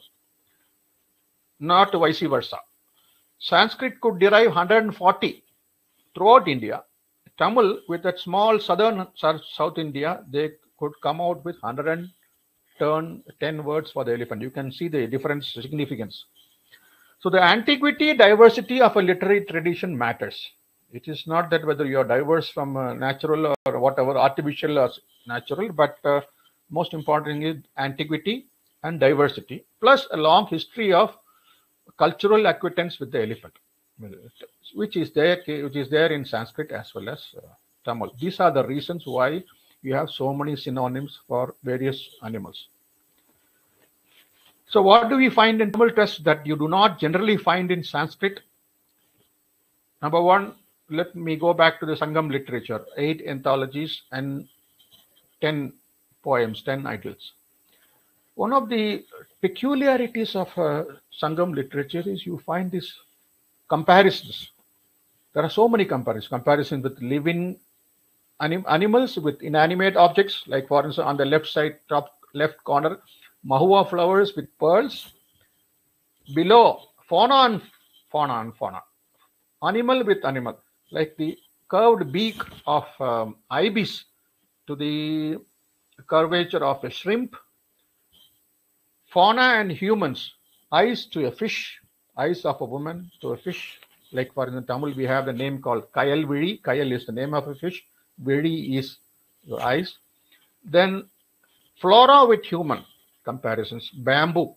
not vice versa. Sanskrit could derive 140 throughout India. Tamil, with that small South India, they could come out with 110 words for the elephant. You can see the different significance. So the antiquity, diversity of a literary tradition matters. It is not that whether you are diverse from natural or whatever, artificial or natural, but most important is antiquity and diversity, plus a long history of cultural acquaintance with the elephant, which is there in Sanskrit as well as Tamil. These are the reasons why you have so many synonyms for various animals. So what do we find in Tamil text that you do not generally find in Sanskrit? Number one, let me go back to the Sangam literature, 8 anthologies and 10 poems, 10 idylls. One of the peculiarities of Sangam literature is you find these comparisons. There are so many comparisons with living animals with inanimate objects, like for instance on the left side, top left corner, mahua flowers with pearls. Below, fauna and fauna. Animal with animal, like the curved beak of ibis to the curvature of a shrimp. Fauna and humans, eyes to a fish, eyes of a woman to a fish. Like for in Tamil, we have the name called Kayal Viri. Kayal is the name of a fish. Viri is your eyes. Then flora with human comparisons. Bamboo,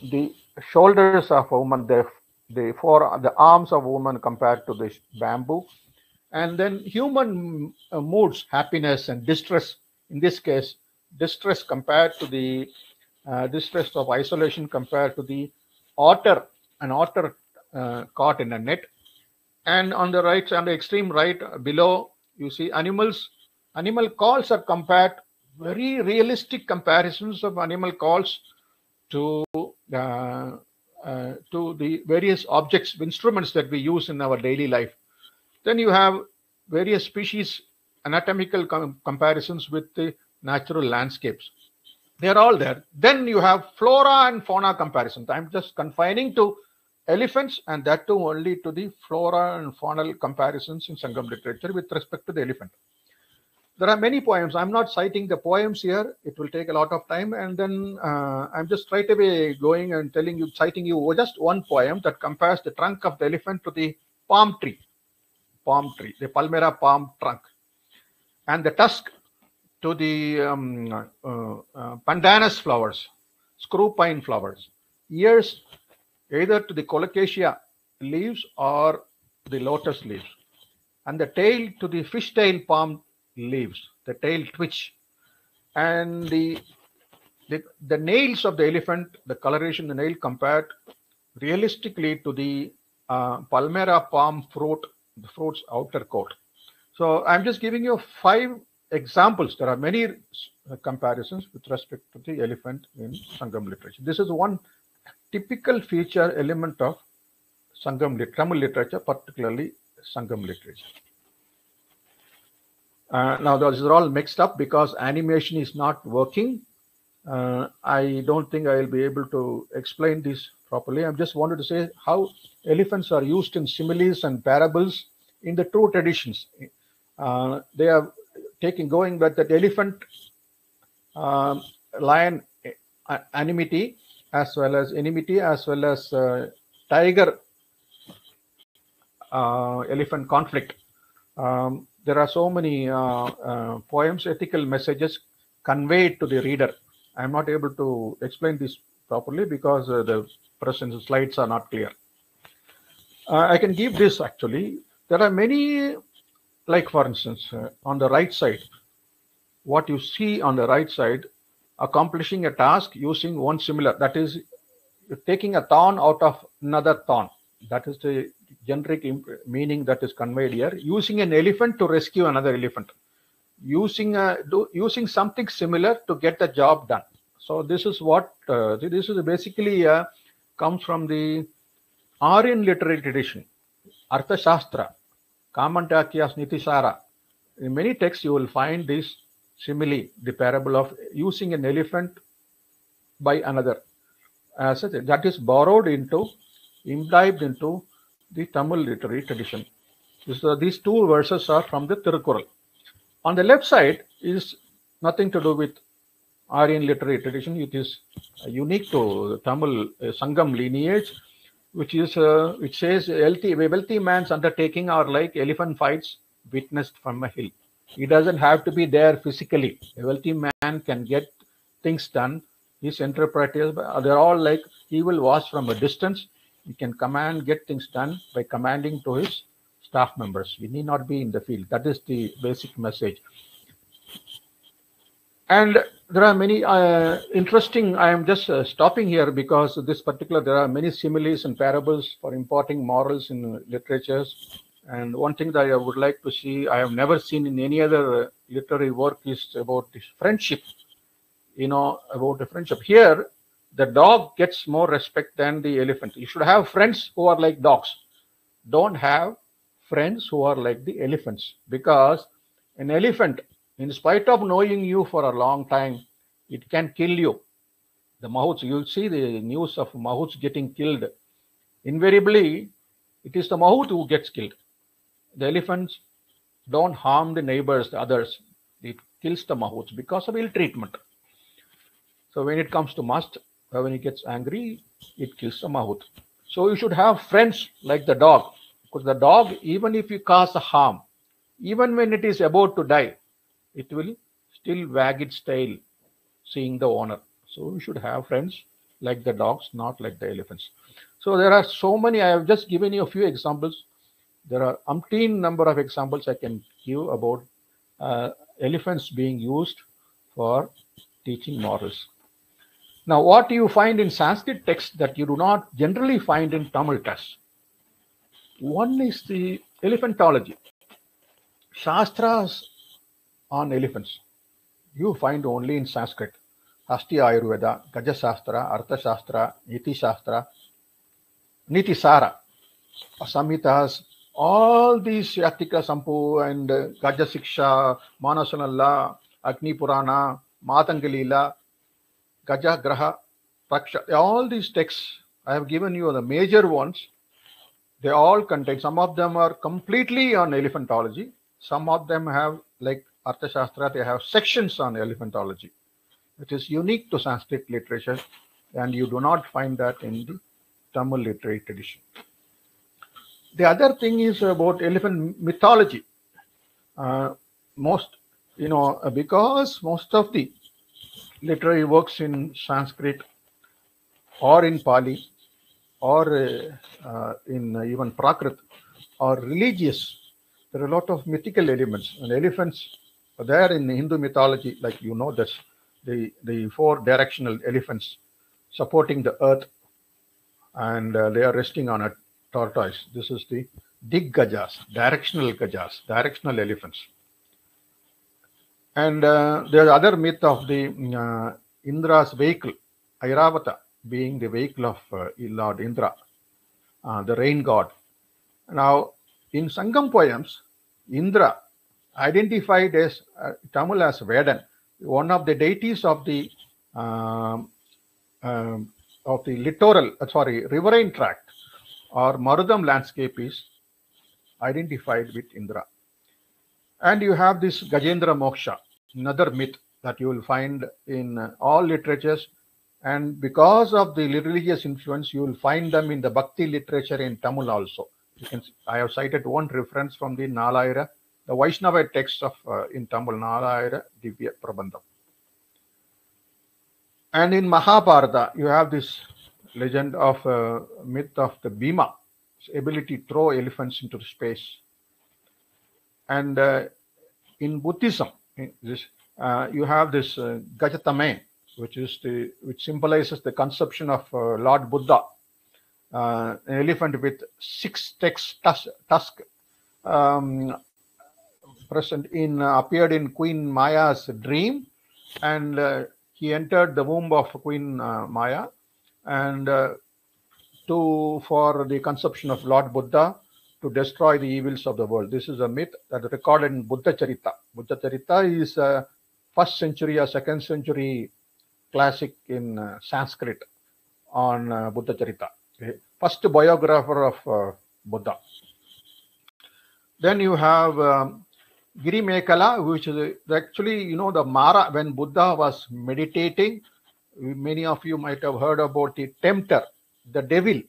the shoulders of a woman, the arms of a woman compared to the bamboo. And then human moods, happiness and distress. In this case, distress compared to the distress of isolation compared to the otter, an otter caught in a net. And on the right, on the extreme right below, you see animals. Animal calls are compared, very realistic comparisons of animal calls to the various objects, instruments that we use in our daily life. Then you have various species, anatomical comparisons with the natural landscapes. They're all there. Then you have flora and fauna comparisons. I'm just confining to elephants, and that too only to the flora and faunal comparisons in Sangam literature with respect to the elephant. There are many poems. I'm not citing the poems here. It will take a lot of time. And then I'm just straight away going and citing you just one poem that compares the trunk of the elephant to the palm tree, the Palmyra palm trunk, and the tusk to the pandanus flowers, screw pine flowers, ears either to the colocasia leaves or the lotus leaves, and the tail to the fishtail palm leaves, the tail twitch, and the nails of the elephant, the coloration, the nail compared realistically to the Palmyra palm fruit, the fruit's outer coat. So I'm just giving you 5 examples. There are many comparisons with respect to the elephant in Sangam literature. This is one typical feature element of Tamil literature, particularly Sangam literature. Now those are all mixed up because animation is not working. I don't think I will be able to explain this properly. I just wanted to say how elephants are used in similes and parables in the true traditions. They are going with that elephant lion enmity as well as tiger elephant conflict. There are so many poems, ethical messages conveyed to the reader. I'm not able to explain this properly because the present slides are not clear. I can give this actually. There are many, like for instance, on the right side, what you see on the right side, accomplishing a task using one similar, that is taking a thorn out of another thorn. That is the generic meaning that is conveyed here. Using an elephant to rescue another elephant. Using something similar to get the job done. So this is what, this is basically comes from the Aryan literary tradition, Artha Shastra, Kamantakyas Nitisara. In many texts you will find this simile, the parable of using an elephant by another. That is borrowed into, imbibed into the Tamil literary tradition. These 2 verses are from the Tirukkural. On the left side is nothing to do with Aryan literary tradition. It is unique to the Tamil Sangam lineage. which says wealthy man's undertaking are like elephant fights witnessed from a hill. He doesn't have to be there physically. A wealthy man can get things done. His enterprises, they're all like he will watch from a distance. He can get things done by commanding to his staff members. He need not be in the field. That is the basic message. And there are many interesting, I am just stopping here because this particular, there are many similes and parables for importing morals in literatures. And one thing that I would like to see, I have never seen in any other literary work, is about this friendship, about the friendship. Here, the dog gets more respect than the elephant. You should have friends who are like dogs. Don't have friends who are like the elephants, because an elephant, in spite of knowing you for a long time, it can kill you. The mahouts, you'll see the news of mahouts getting killed. Invariably, it is the mahout who gets killed. The elephants don't harm the neighbors, the others. It kills the mahouts because of ill treatment. So when it comes to must, when it gets angry, it kills the mahout. So you should have friends like the dog, because the dog, even if you cause a harm, even when it is about to die, it will still wag its tail, seeing the owner. So you should have friends like the dogs, not like the elephants. So there are so many. I have just given you a few examples. There are umpteen number of examples I can give about elephants being used for teaching morals. Now, what do you find in Sanskrit texts that you do not generally find in Tamil texts? One is the elephantology. Shastras on elephants you find only in Sanskrit. Hasti Ayurveda, Gaja Shastra, Artha Shastra, Niti Shastra, Niti Sara, Samhitas, all these Yatika Sampu and Gaja Siksha, Manasanalla, Agni Purana, Matangalila, Gaja Graha, Paksha, all these texts, I have given you the major ones. They all contain, some of them are completely on elephantology. Some of them have, like Arthashastra, they have sections on elephantology. It is unique to Sanskrit literature, and you do not find that in the Tamil literary tradition. The other thing is about elephant mythology. Because most of the literary works in Sanskrit or in Pali or in even Prakrit are religious. There are a lot of mythical elements, and elephants are there in Hindu mythology, like this, the four directional elephants supporting the earth, and they are resting on a tortoise. This is the Gajas, directional elephants. And there's other myth of the Indra's vehicle, Airavata, being the vehicle of Lord Indra, the rain god. Now, in Sangam poems, Indra, identified as Tamil as Vedan, one of the deities of the riverine tract or Marudam landscape, is identified with Indra. And you have this Gajendra Moksha, another myth that you will find in all literatures. And because of the religious influence, you will find them in the Bhakti literature in Tamil also. I have cited one reference from the Nalayira, the Vaishnava text of in Tamil, Nalayira Divya Prabandham. And in Mahabharata, you have this legend of myth of the Bhima, his ability to throw elephants into space. And in Buddhism, you have this Gajatame, which symbolizes the conception of Lord Buddha, an elephant with 6 tusks, appeared in Queen Maya's dream, and he entered the womb of Queen Maya, and for the conception of Lord Buddha, to destroy the evils of the world. This is a myth that is recorded in Buddha Charita. Buddha Charita is a 1st century or 2nd century classic in Sanskrit on Buddha Charita. Okay. First biographer of Buddha. Then you have Giri Mekala, which is actually, the Mara, when Buddha was meditating. Many of you might have heard about the tempter, the devil,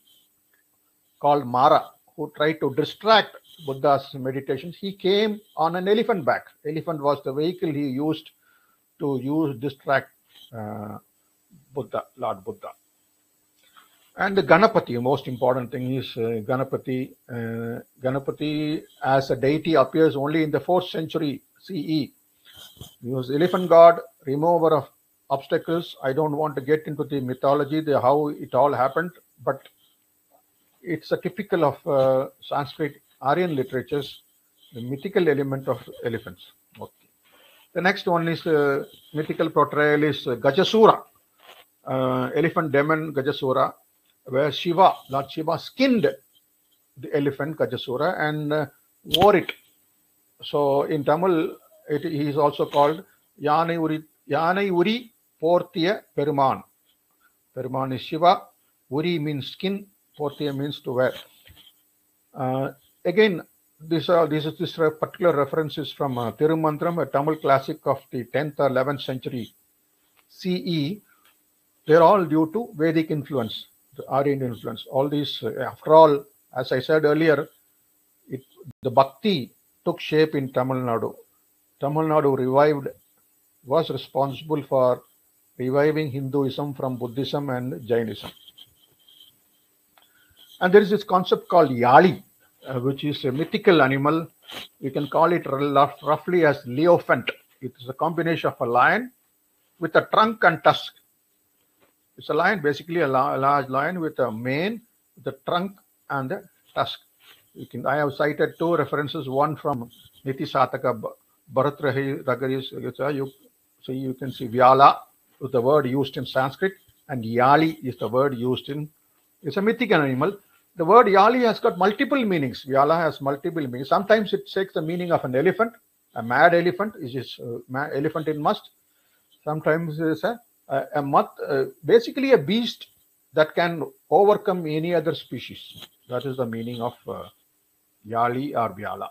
called Mara, who tried to distract Buddha's meditations. He came on an elephant back. Elephant was the vehicle he used to distract Buddha, Lord Buddha. And the Ganapati, most important thing is Ganapati. Ganapati as a deity appears only in the 4th century CE. He was elephant god, remover of obstacles. I don't want to get into the mythology, how it all happened, but it's a typical of Sanskrit Aryan literatures, the mythical element of elephants. Okay. The next one is mythical portrayal is Gajasura, elephant demon Gajasura, where Lord Shiva skinned the elephant Gajasura and wore it. So in Tamil, he is also called Yanai Uri Portiya Peruman. Peruman is Shiva. Uri means skin. Portiya means to wear. Again, this particular reference is from Tirumantram, a Tamil classic of the 10th or 11th century CE. They're all due to Vedic influence, the Aryan influence. All these, after all, as I said earlier, the bhakti took shape in Tamil Nadu. Tamil Nadu was responsible for reviving Hinduism from Buddhism and Jainism. And there is this concept called Yali, which is a mythical animal. We can call it roughly as Leophant. It is a combination of a lion with a trunk and tusk. It's a lion, basically a large lion with a mane, the trunk and the tusk. I have cited 2 references, one from Niti Sataka Bharat. So you can see Vyala is the word used in Sanskrit, and Yali is the word used in. It's a mythical animal. The word Yali has got multiple meanings. Vyala has multiple meanings. Sometimes it takes the meaning of an elephant, a mad elephant, is elephant in must. Sometimes it's basically a beast that can overcome any other species. That is the meaning of Yali or Vyala.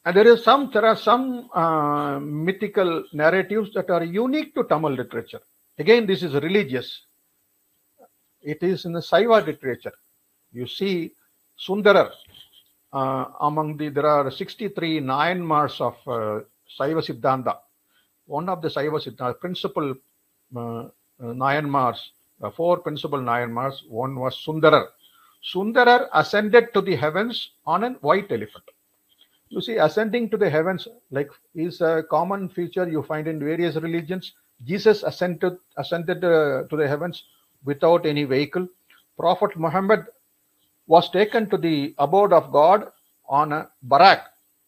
And there are some mythical narratives that are unique to Tamil literature. Again, this is religious. It is in the Saiva literature. You see Sundarar there are 63 Nayanmars of Saiva Siddhanta. One of the Saiva Siddhanta principal Nayanmars, 4 principal Nayanmars, one was Sundarar. Sundarar ascended to the heavens on a white elephant. You see, ascending to the heavens is a common feature you find in various religions. Jesus ascended to the heavens without any vehicle. Prophet Muhammad was taken to the abode of God on a barak,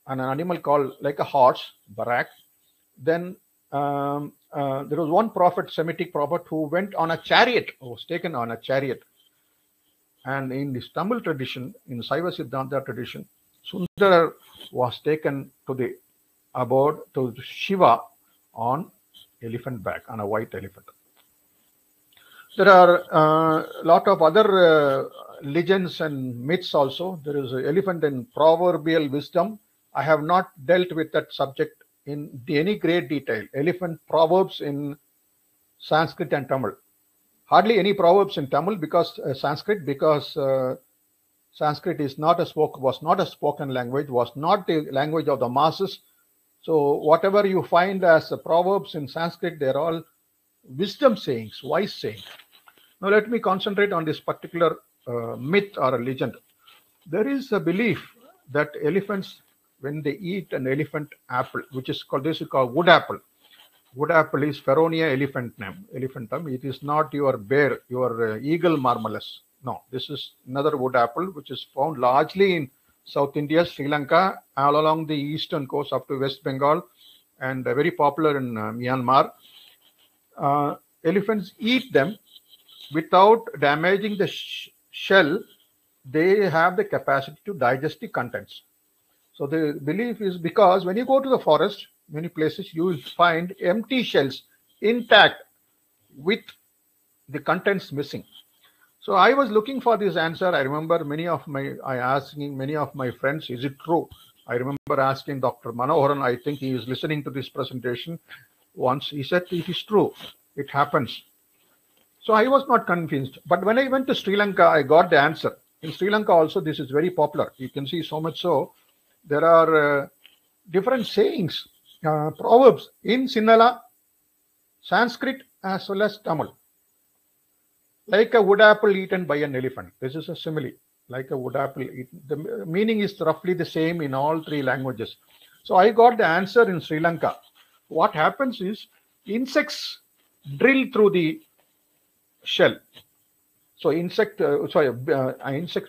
on an animal called like a horse, barak. Then there was one prophet, Semitic prophet, who went on a chariot, was taken on a chariot. And in this Tamil tradition, in Saiva Siddhanta tradition, Sundarar was taken to the abode to Shiva on elephant back, on a white elephant. There are a lot of other legends and myths also. There is an elephant in proverbial wisdom. I have not dealt with that subject in any great detail. Elephant proverbs in Sanskrit and Tamil. Hardly any proverbs in Tamil because Sanskrit is was not a spoken language, was not the language of the masses. So whatever you find as proverbs in Sanskrit, they're all wisdom sayings, wise sayings. Now let me concentrate on this particular myth or a legend. There is a belief that elephants, when they eat an elephant apple, which is called wood apple. Wood apple is Feronia elephantum. It is not your bear, your eagle marmalus. No, this is another wood apple which is found largely in South India, Sri Lanka, all along the eastern coast up to West Bengal, and very popular in Myanmar. Elephants eat them without damaging the shell. They have the capacity to digest the contents. So the belief is because when you go to the forest, many places you will find empty shells intact with the contents missing. So I was looking for this answer. I remember asking many of my friends, is it true? I remember asking Dr. Manoharan, I think he is listening to this presentation once. He said, it is true. It happens. So I was not convinced. But when I went to Sri Lanka, I got the answer. In Sri Lanka also, this is very popular. You can see so much so. There are different sayings, proverbs in Sinhala, Sanskrit, as well as Tamil. Like a wood apple eaten by an elephant. This is a simile. Like a wood apple eaten. The meaning is roughly the same in all three languages. So I got the answer in Sri Lanka. What happens is insects drill through the shell. So insect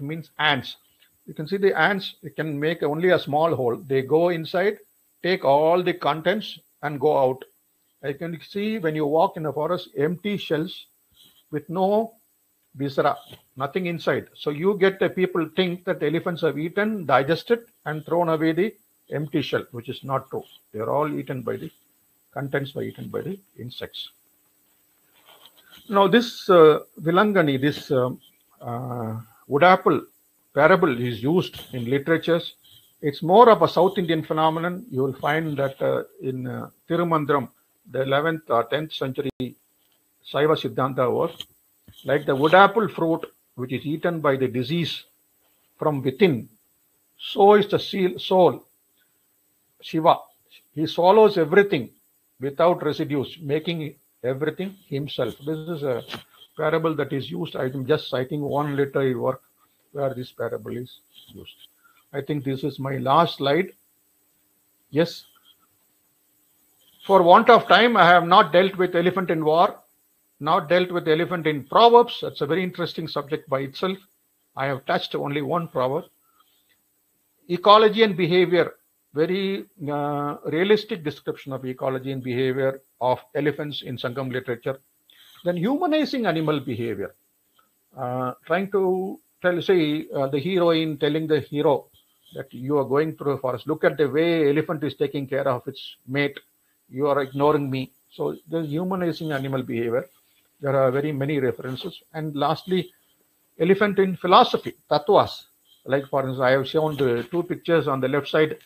means ants. You can see the ants. You can make only a small hole. They go inside, take all the contents, and go out. I can see when you walk in the forest, empty shells with no viscera, nothing inside. So you get the people think that elephants have eaten, digested, and thrown away the empty shell, which is not true. They are all eaten by the contents were eaten by the insects. Now this Vilangani, this wood apple parable is used in literatures. It's more of a South Indian phenomenon. You will find that in Tirumandram, the 11th or 10th century Saiva Siddhanta work, like the wood apple fruit, which is eaten by the disease from within, so is the soul, Shiva. He swallows everything without residues, making everything himself. This is a parable that is used. I'm just citing one literary work where this parable is used. I think this is my last slide. Yes. For want of time, I have not dealt with elephant in war, not dealt with elephant in proverbs. That's a very interesting subject by itself. I have touched only one proverb. Ecology and behavior, very realistic description of ecology and behavior of elephants in Sangam literature. Then humanizing animal behavior, trying to tell, say, the heroine telling the hero that you are going through a forest. Look at the way elephant is taking care of its mate. You are ignoring me. So there's humanizing animal behavior. There are very many references. And lastly, elephant in philosophy, tattvas. Like for instance, I have shown the two pictures on the left side,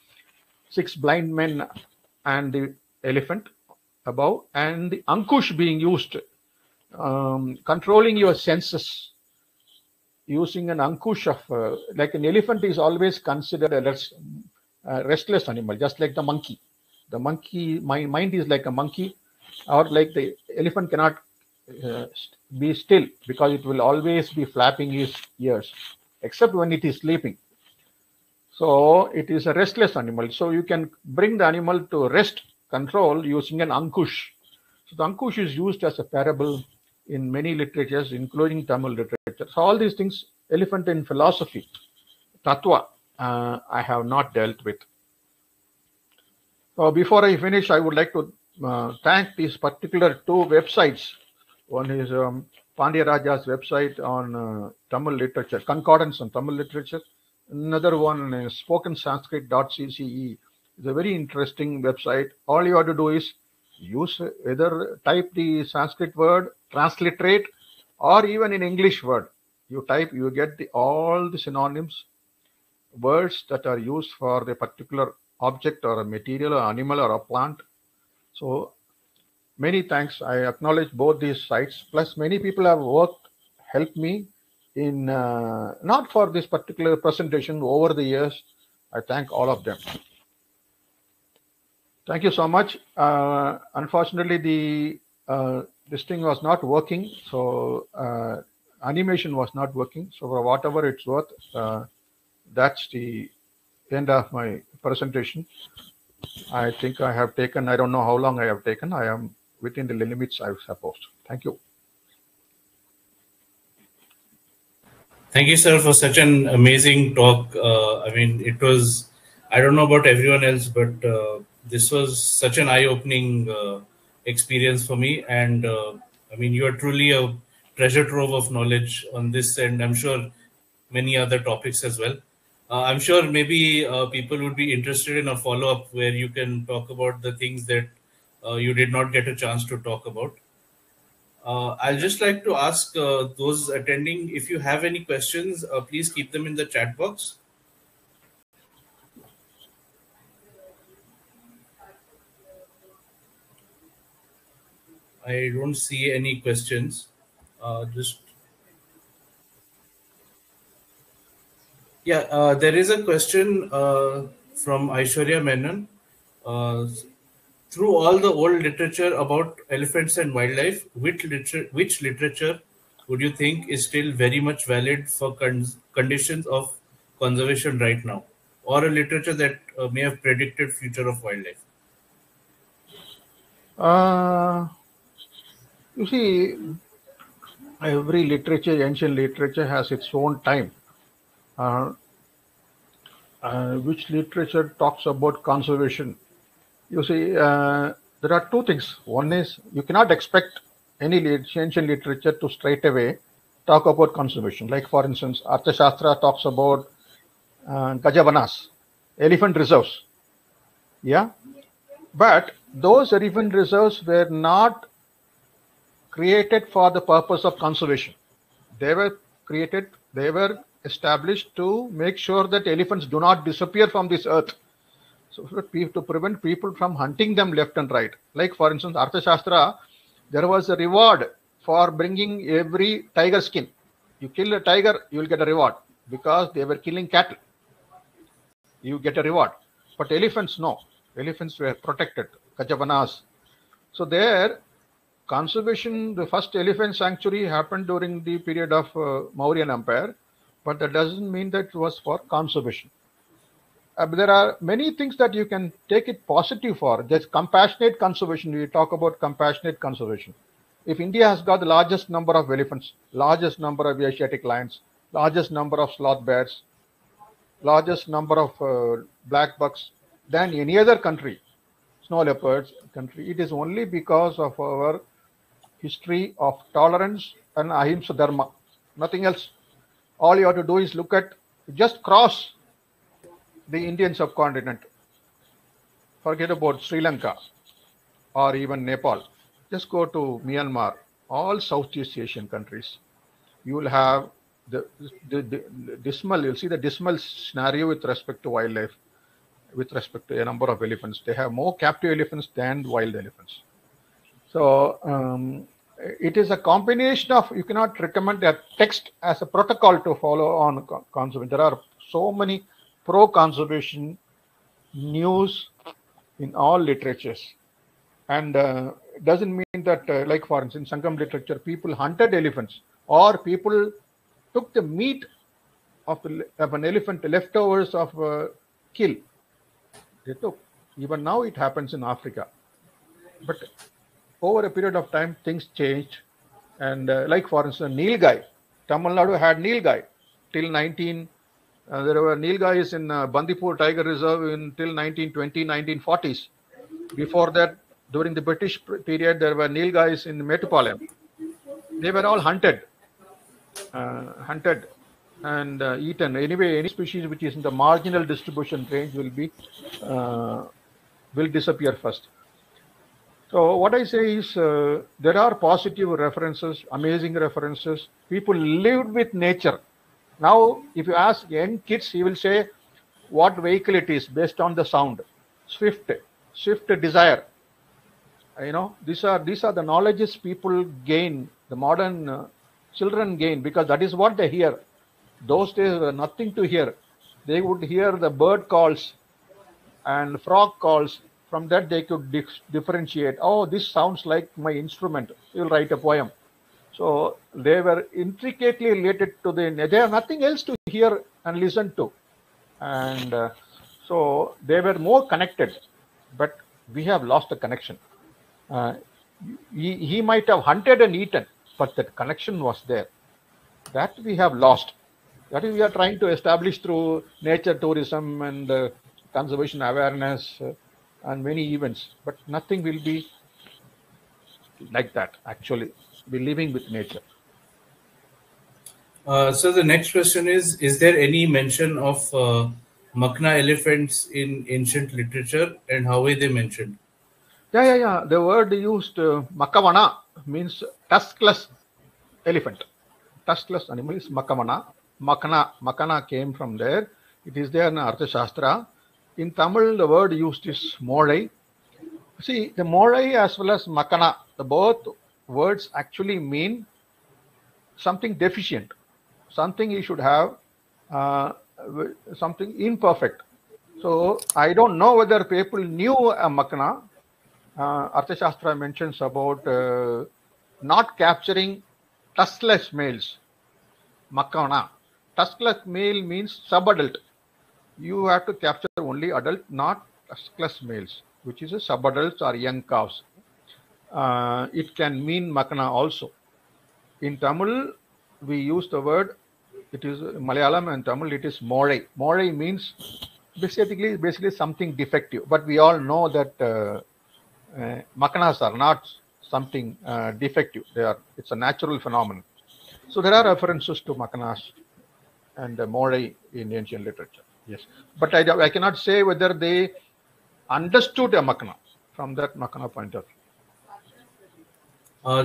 6 blind men and the elephant above, and the ankush being used, controlling your senses, using an ankush of, like an elephant is always considered a restless animal, just like the monkey. The monkey, my mind is like a monkey, or like the elephant cannot be still because it will always be flapping his ears, except when it is sleeping. So it is a restless animal. So you can bring the animal to rest control using an ankush. So the ankush is used as a parable in many literatures, including Tamil literature. So all these things, elephant in philosophy, tattva, I have not dealt with. So before I finish, I would like to thank these particular two websites. One is Pandya Raja's website on Tamil literature, concordance on Tamil literature. Another one is spokensanskrit.cce. It's a very interesting website. All you have to do is use either type the Sanskrit word, transliterate, or even in English word. You type, you get all the synonyms, words that are used for the particular object or a material or animal or a plant. So many thanks. I acknowledge both these sites. Plus many people have helped me in not for this particular presentation over the years. I thank all of them. Thank you so much. Unfortunately, this thing was not working, so animation was not working. So for whatever it's worth, that's the end of my presentation. I think I have taken, I don't know how long I have taken. I am within the limits I've supposed. Thank you. Thank you, sir, for such an amazing talk. I mean, it was, I don't know about everyone else, but this was such an eye-opening experience for me. And I mean, you are truly a treasure trove of knowledge on this, and I'm sure many other topics as well. I'm sure maybe people would be interested in a follow-up where you can talk about the things that you did not get a chance to talk about. I'll just like to ask those attending, if you have any questions, please keep them in the chat box. I don't see any questions. Just Yeah, there is a question from Aishwarya Menon. Uh, through all the old literature about elephants and wildlife, which literature would you think is still very much valid for conditions of conservation right now, or a literature that may have predicted future of wildlife? Uh, you see, every literature, ancient literature, has its own time. Uh, which literature talks about conservation? You see, there are two things. One is you cannot expect any ancient literature to straight away talk about conservation. Like, for instance, Arthashastra talks about Gajavanas, elephant reserves. Yeah, but those elephant reserves were not created for the purpose of conservation. They were created, they were established to make sure that elephants do not disappear from this earth. So to prevent people from hunting them left and right. Like, for instance, Arthashastra, there was a reward for bringing every tiger skin. You kill a tiger, you will get a reward because they were killing cattle. You get a reward. But elephants, no. Elephants were protected. Gajavanas. So there, conservation, the first elephant sanctuary happened during the period of Mauryan Empire, but that doesn't mean that it was for conservation. There are many things that you can take it positive for. There's compassionate conservation. We talk about compassionate conservation. If India has got the largest number of elephants, largest number of Asiatic lions, largest number of sloth bears, largest number of black bucks than any other country, snow leopards country, it is only because of our history of tolerance and ahimsa dharma. Nothing else. All you have to do is look at, just cross the Indian subcontinent. Forget about Sri Lanka or even Nepal. Just go to Myanmar, all Southeast Asian countries. You will have the dismal, you'll see the dismal scenario with respect to wildlife, with respect to a number of elephants. They have more captive elephants than wild elephants. So it is a combination of, you cannot recommend a text as a protocol to follow on conservation. There are so many pro-conservation news in all literatures. And it doesn't mean that, like for instance, in Sangam literature, people hunted elephants or people took the meat of an elephant, the leftovers of kill. They took. Even now it happens in Africa. But over a period of time, things changed. And like for instance, Nilgai, Tamil Nadu had Nilgai till there were Nilgais in Bandipur Tiger Reserve until 1920, 1940s. Before that, during the British period, there were Nilgais in Metupalayam. They were all hunted and eaten. Anyway, any species which is in the marginal distribution range will disappear first. So what I say is there are positive references, amazing references. People lived with nature. Now, if you ask young kids, he will say what vehicle it is based on the sound. Swift Desire. These are the knowledges people gain, the modern children gain, because that is what they hear. Those days there was nothing to hear. They would hear the bird calls and frog calls. From that they could differentiate. Oh, this sounds like my instrument. You will write a poem. So they were intricately related to they have nothing else to hear and listen to. And so they were more connected. But we have lost the connection. He might have hunted and eaten, but that connection was there. That we have lost. That is, we are trying to establish through nature tourism and conservation awareness and many events. But nothing will be like that, actually. Be living with nature. So the next question is there any mention of Makna elephants in ancient literature, and how were they mentioned? Yeah. The word used, Makavana, means tuskless elephant. Tuskless animal is Makavana. Makana came from there. It is there in Arthashastra. In Tamil, the word used is Molai. See, the Molai as well as Makana, the both words actually mean something deficient, something he should have, something imperfect. So I don't know whether people knew a Makana. Arthashastra mentions about not capturing tuskless males. Makana. Tuskless male means subadult. You have to capture only adult, not tuskless males, which is a subadults or young calves. It can mean Makana also. In Tamil, we use the word, it is Malayalam and Tamil, it is Morai. Morai means basically something defective. But we all know that Makanas are not something defective. It's a natural phenomenon. So there are references to Makanas and Morai in ancient literature. Yes. But I cannot say whether they understood a Makana from that Makana point of view.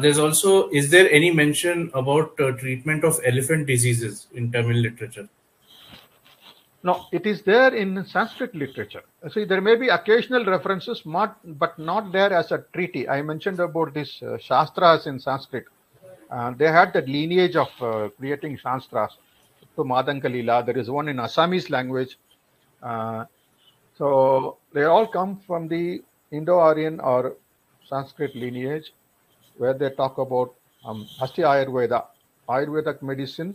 There's also, is there any mention about treatment of elephant diseases in Tamil literature? No, it is there in Sanskrit literature. See, there may be occasional references, but not there as a treaty. I mentioned about these Shastras in Sanskrit. They had that lineage of creating Shastras. To Madankalila, there is one in Assamese language. So they all come from the Indo-Aryan or Sanskrit lineage, where they talk about Hasti Ayurveda, Ayurvedic medicine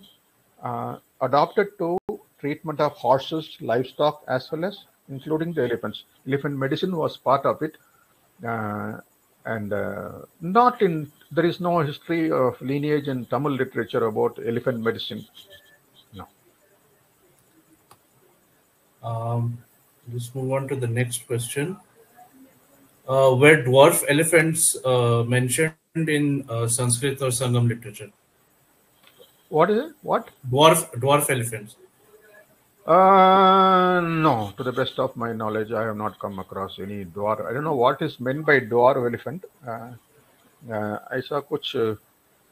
adopted to treatment of horses, livestock, as well as including the elephants. Elephant medicine was part of it, and there is no history of lineage in Tamil literature about elephant medicine. No. Let's move on to the next question. Were dwarf elephants mentioned in Sanskrit or Sangam literature? What is it? What? Dwarf elephants. No, to the best of my knowledge, I have not come across any dwarf. I don't know what is meant by dwarf elephant. I saw kuch.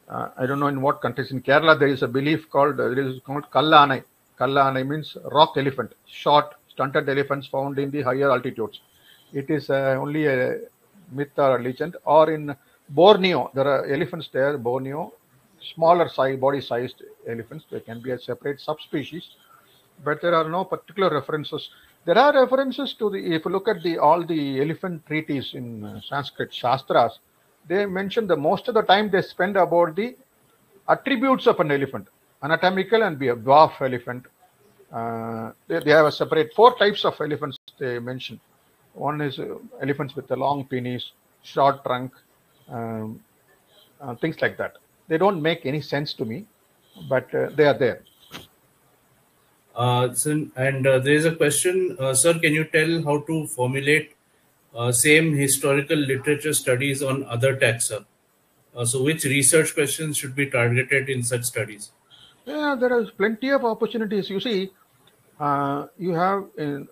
I don't know in what countries. In Kerala, there is a belief called Kallanai. Kallanai means rock elephant, short, stunted elephants found in the higher altitudes. It is only a myth or a legend. Or in Borneo, there are elephants there. Borneo, smaller size, body-sized elephants. They can be a separate subspecies. But there are no particular references. There are references to if you look at all the elephant treaties in Sanskrit Shastras, they mention most of the time they spend about the attributes of an elephant, anatomical and be a dwarf elephant. They have a separate 4 types of elephants they mention. One is elephants with a long penis, short trunk, things like that. They don't make any sense to me, but they are there. There is a question, sir, can you tell how to formulate same historical literature studies on other taxa? So which research questions should be targeted in such studies? Yeah, there is plenty of opportunities. You see, you have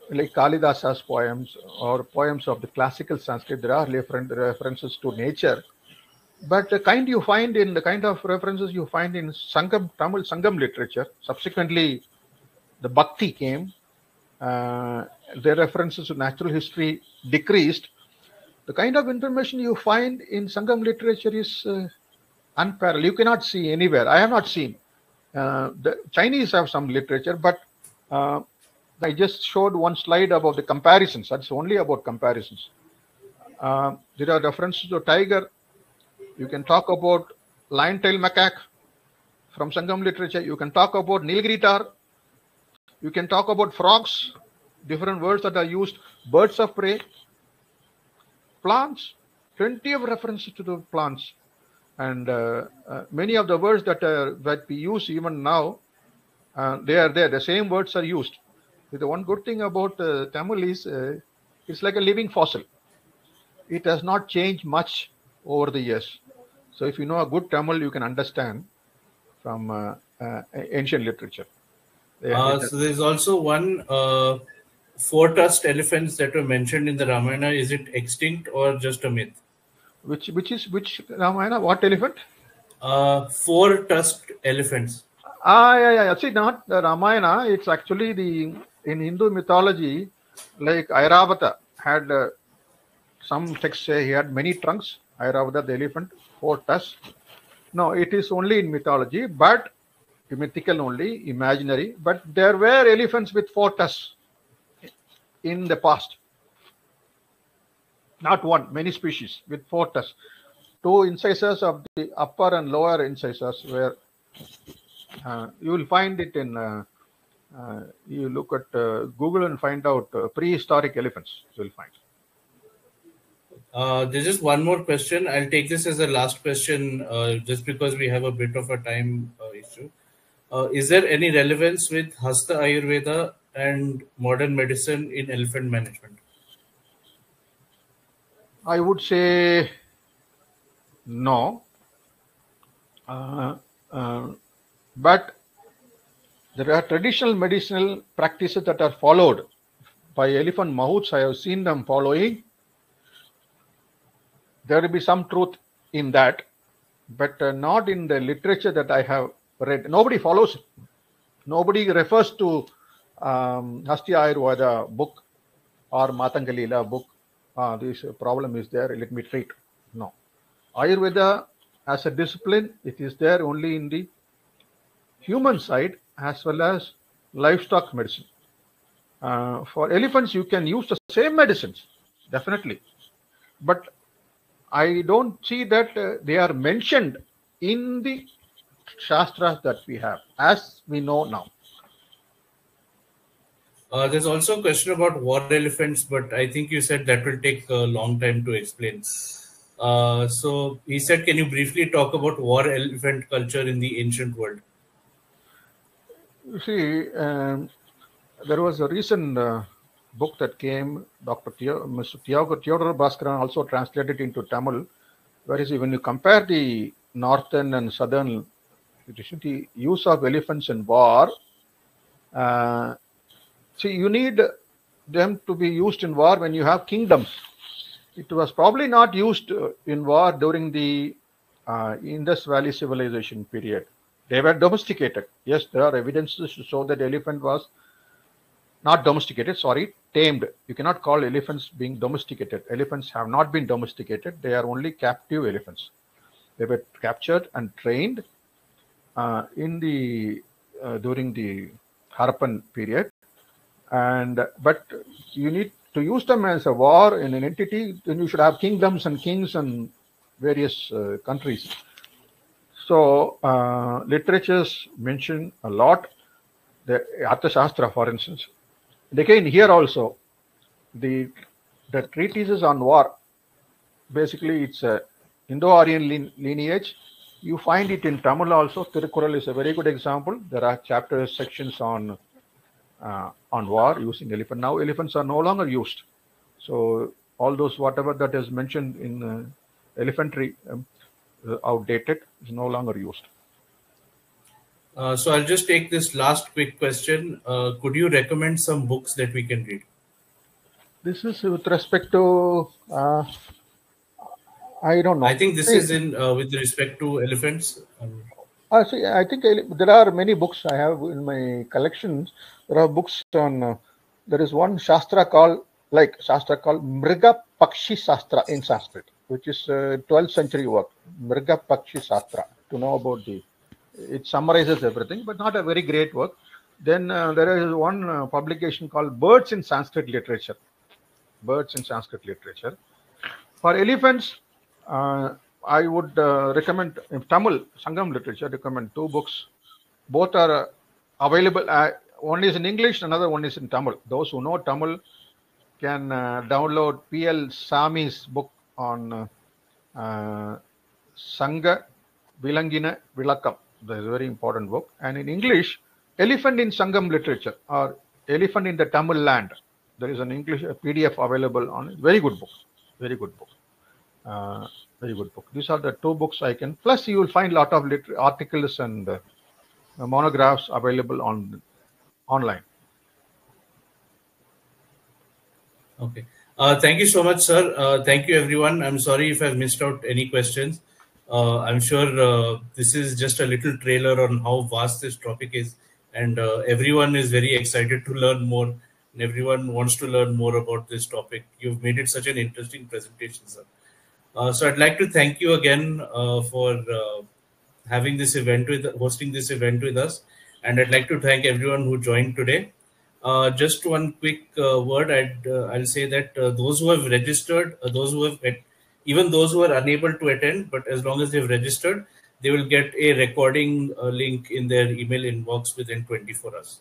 like Kalidasa's poems or poems of the classical Sanskrit, there are references to nature. But the kind of references you find in Tamil Sangam literature, subsequently the Bhakti came, their references to natural history decreased. The kind of information you find in Sangam literature is unparalleled. You cannot see anywhere. I have not seen. The Chinese have some literature, but I just showed one slide about the comparisons. That's only about comparisons. There are references to tiger. You can talk about lion-tailed macaque from Sangam literature. You can talk about Nilgiritar. You can talk about frogs, different words that are used, birds of prey, plants, plenty of references to the plants. And many of the words that we use even now, they are there. The same words are used. The one good thing about Tamil is it's like a living fossil. It has not changed much over the years. So if you know a good Tamil, you can understand from ancient literature. So there's also one 4-tusked elephants that were mentioned in the Ramayana. Is it extinct or just a myth? Which Ramayana? What elephant? 4-tusked elephants. Yeah. See, not the Ramayana. It's actually in Hindu mythology, like Airavata had some texts say he had many trunks. Airavata, the elephant, 4 tusks. No, it is only in mythology, but mythical only, imaginary. But there were elephants with 4 tusks in the past. Not one, many species with 4 tusks. 2 incisors of the upper and lower incisors were, you will find it in, you look at Google and find out prehistoric elephants, you will find. There's just one more question. I'll take this as a last question, just because we have a bit of a time issue. Is there any relevance with Hasta Ayurveda and modern medicine in elephant management? I would say no. But there are traditional medicinal practices that are followed by elephant mahouts. I have seen them following. There will be some truth in that, but not in the literature that I have read. Nobody follows it. Nobody refers to Hasti Ayurveda book or Matangalila book. This problem is there, let me treat. No. Ayurveda as a discipline, it is there only in the human side as well as livestock medicine. For elephants, you can use the same medicines, definitely. But I don't see that they are mentioned in the Shastras that we have, as we know now. There's also a question about war elephants, but I think you said that will take a long time to explain. So he said, can you briefly talk about war elephant culture in the ancient world? You see, there was a recent book that came, Mr. Theodore Bhaskaran also translated into Tamil, whereas when you compare the northern and southern, the use of elephants in war, see, you need them to be used in war when you have kingdoms. It was probably not used in war during the Indus Valley civilization period. They were domesticated. Yes, there are evidences to show that elephant was not domesticated, sorry, tamed. You cannot call elephants being domesticated. Elephants have not been domesticated. They are only captive elephants. They were captured and trained in the during the Harappan period. But you need to use them as a war in an entity, then you should have kingdoms and kings and various countries. So literatures mention a lot. The Arthashastra, for instance. And again, here also, the treatises on war, basically it's a Indo-Aryan lineage. You find it in Tamil also. Tirukkural is a very good example. There are chapters, sections on war using elephant. Now elephants are no longer used. So all those, whatever that is mentioned in elephantry, outdated, is no longer used. So I'll just take this last quick question. Could you recommend some books that we can read? This is with respect to, I don't know. I think this is in with respect to elephants. See, I think there are many books I have in my collections. There are books on, there is one Shastra called Mriga Pakshi Shastra in Sanskrit, which is 12th century work. Mriga Pakshi Shastra, to know about it summarizes everything, but not a very great work. Then there is one publication called Birds in Sanskrit Literature. Birds in Sanskrit Literature. For elephants, I would recommend, in Tamil, Sangam literature, recommend 2 books. Both are available. One is in English, another one is in Tamil. Those who know Tamil can download P.L. Sami's book on Sanga Vilangina Vilakam. That is a very important book. And in English, Elephant in Sangam Literature or Elephant in the Tamil Land. There is an English PDF available on it. Very good book. Very good book. Very good book. These are the 2 books I can. Plus, you will find a lot of articles and monographs available online. Okay. Thank you so much, sir. Thank you, everyone. I'm sorry if I've missed out any questions. I'm sure this is just a little trailer on how vast this topic is, and everyone is very excited to learn more, and everyone wants to learn more about this topic. You've made it such an interesting presentation, sir. So I'd like to thank you again for having this event hosting this event with us, and I'd like to thank everyone who joined today. Just one quick word. I'll say that those who have registered, even those who are unable to attend, but as long as they've registered, they will get a recording link in their email inbox within 24 hours.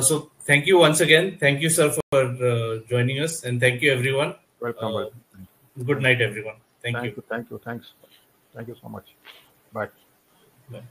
So thank you once again. Thank you, sir, for joining us, and thank you, everyone. Welcome. Welcome. Good night, everyone. Thank you. Thank you. Thanks. Thank you so much. Bye. Bye.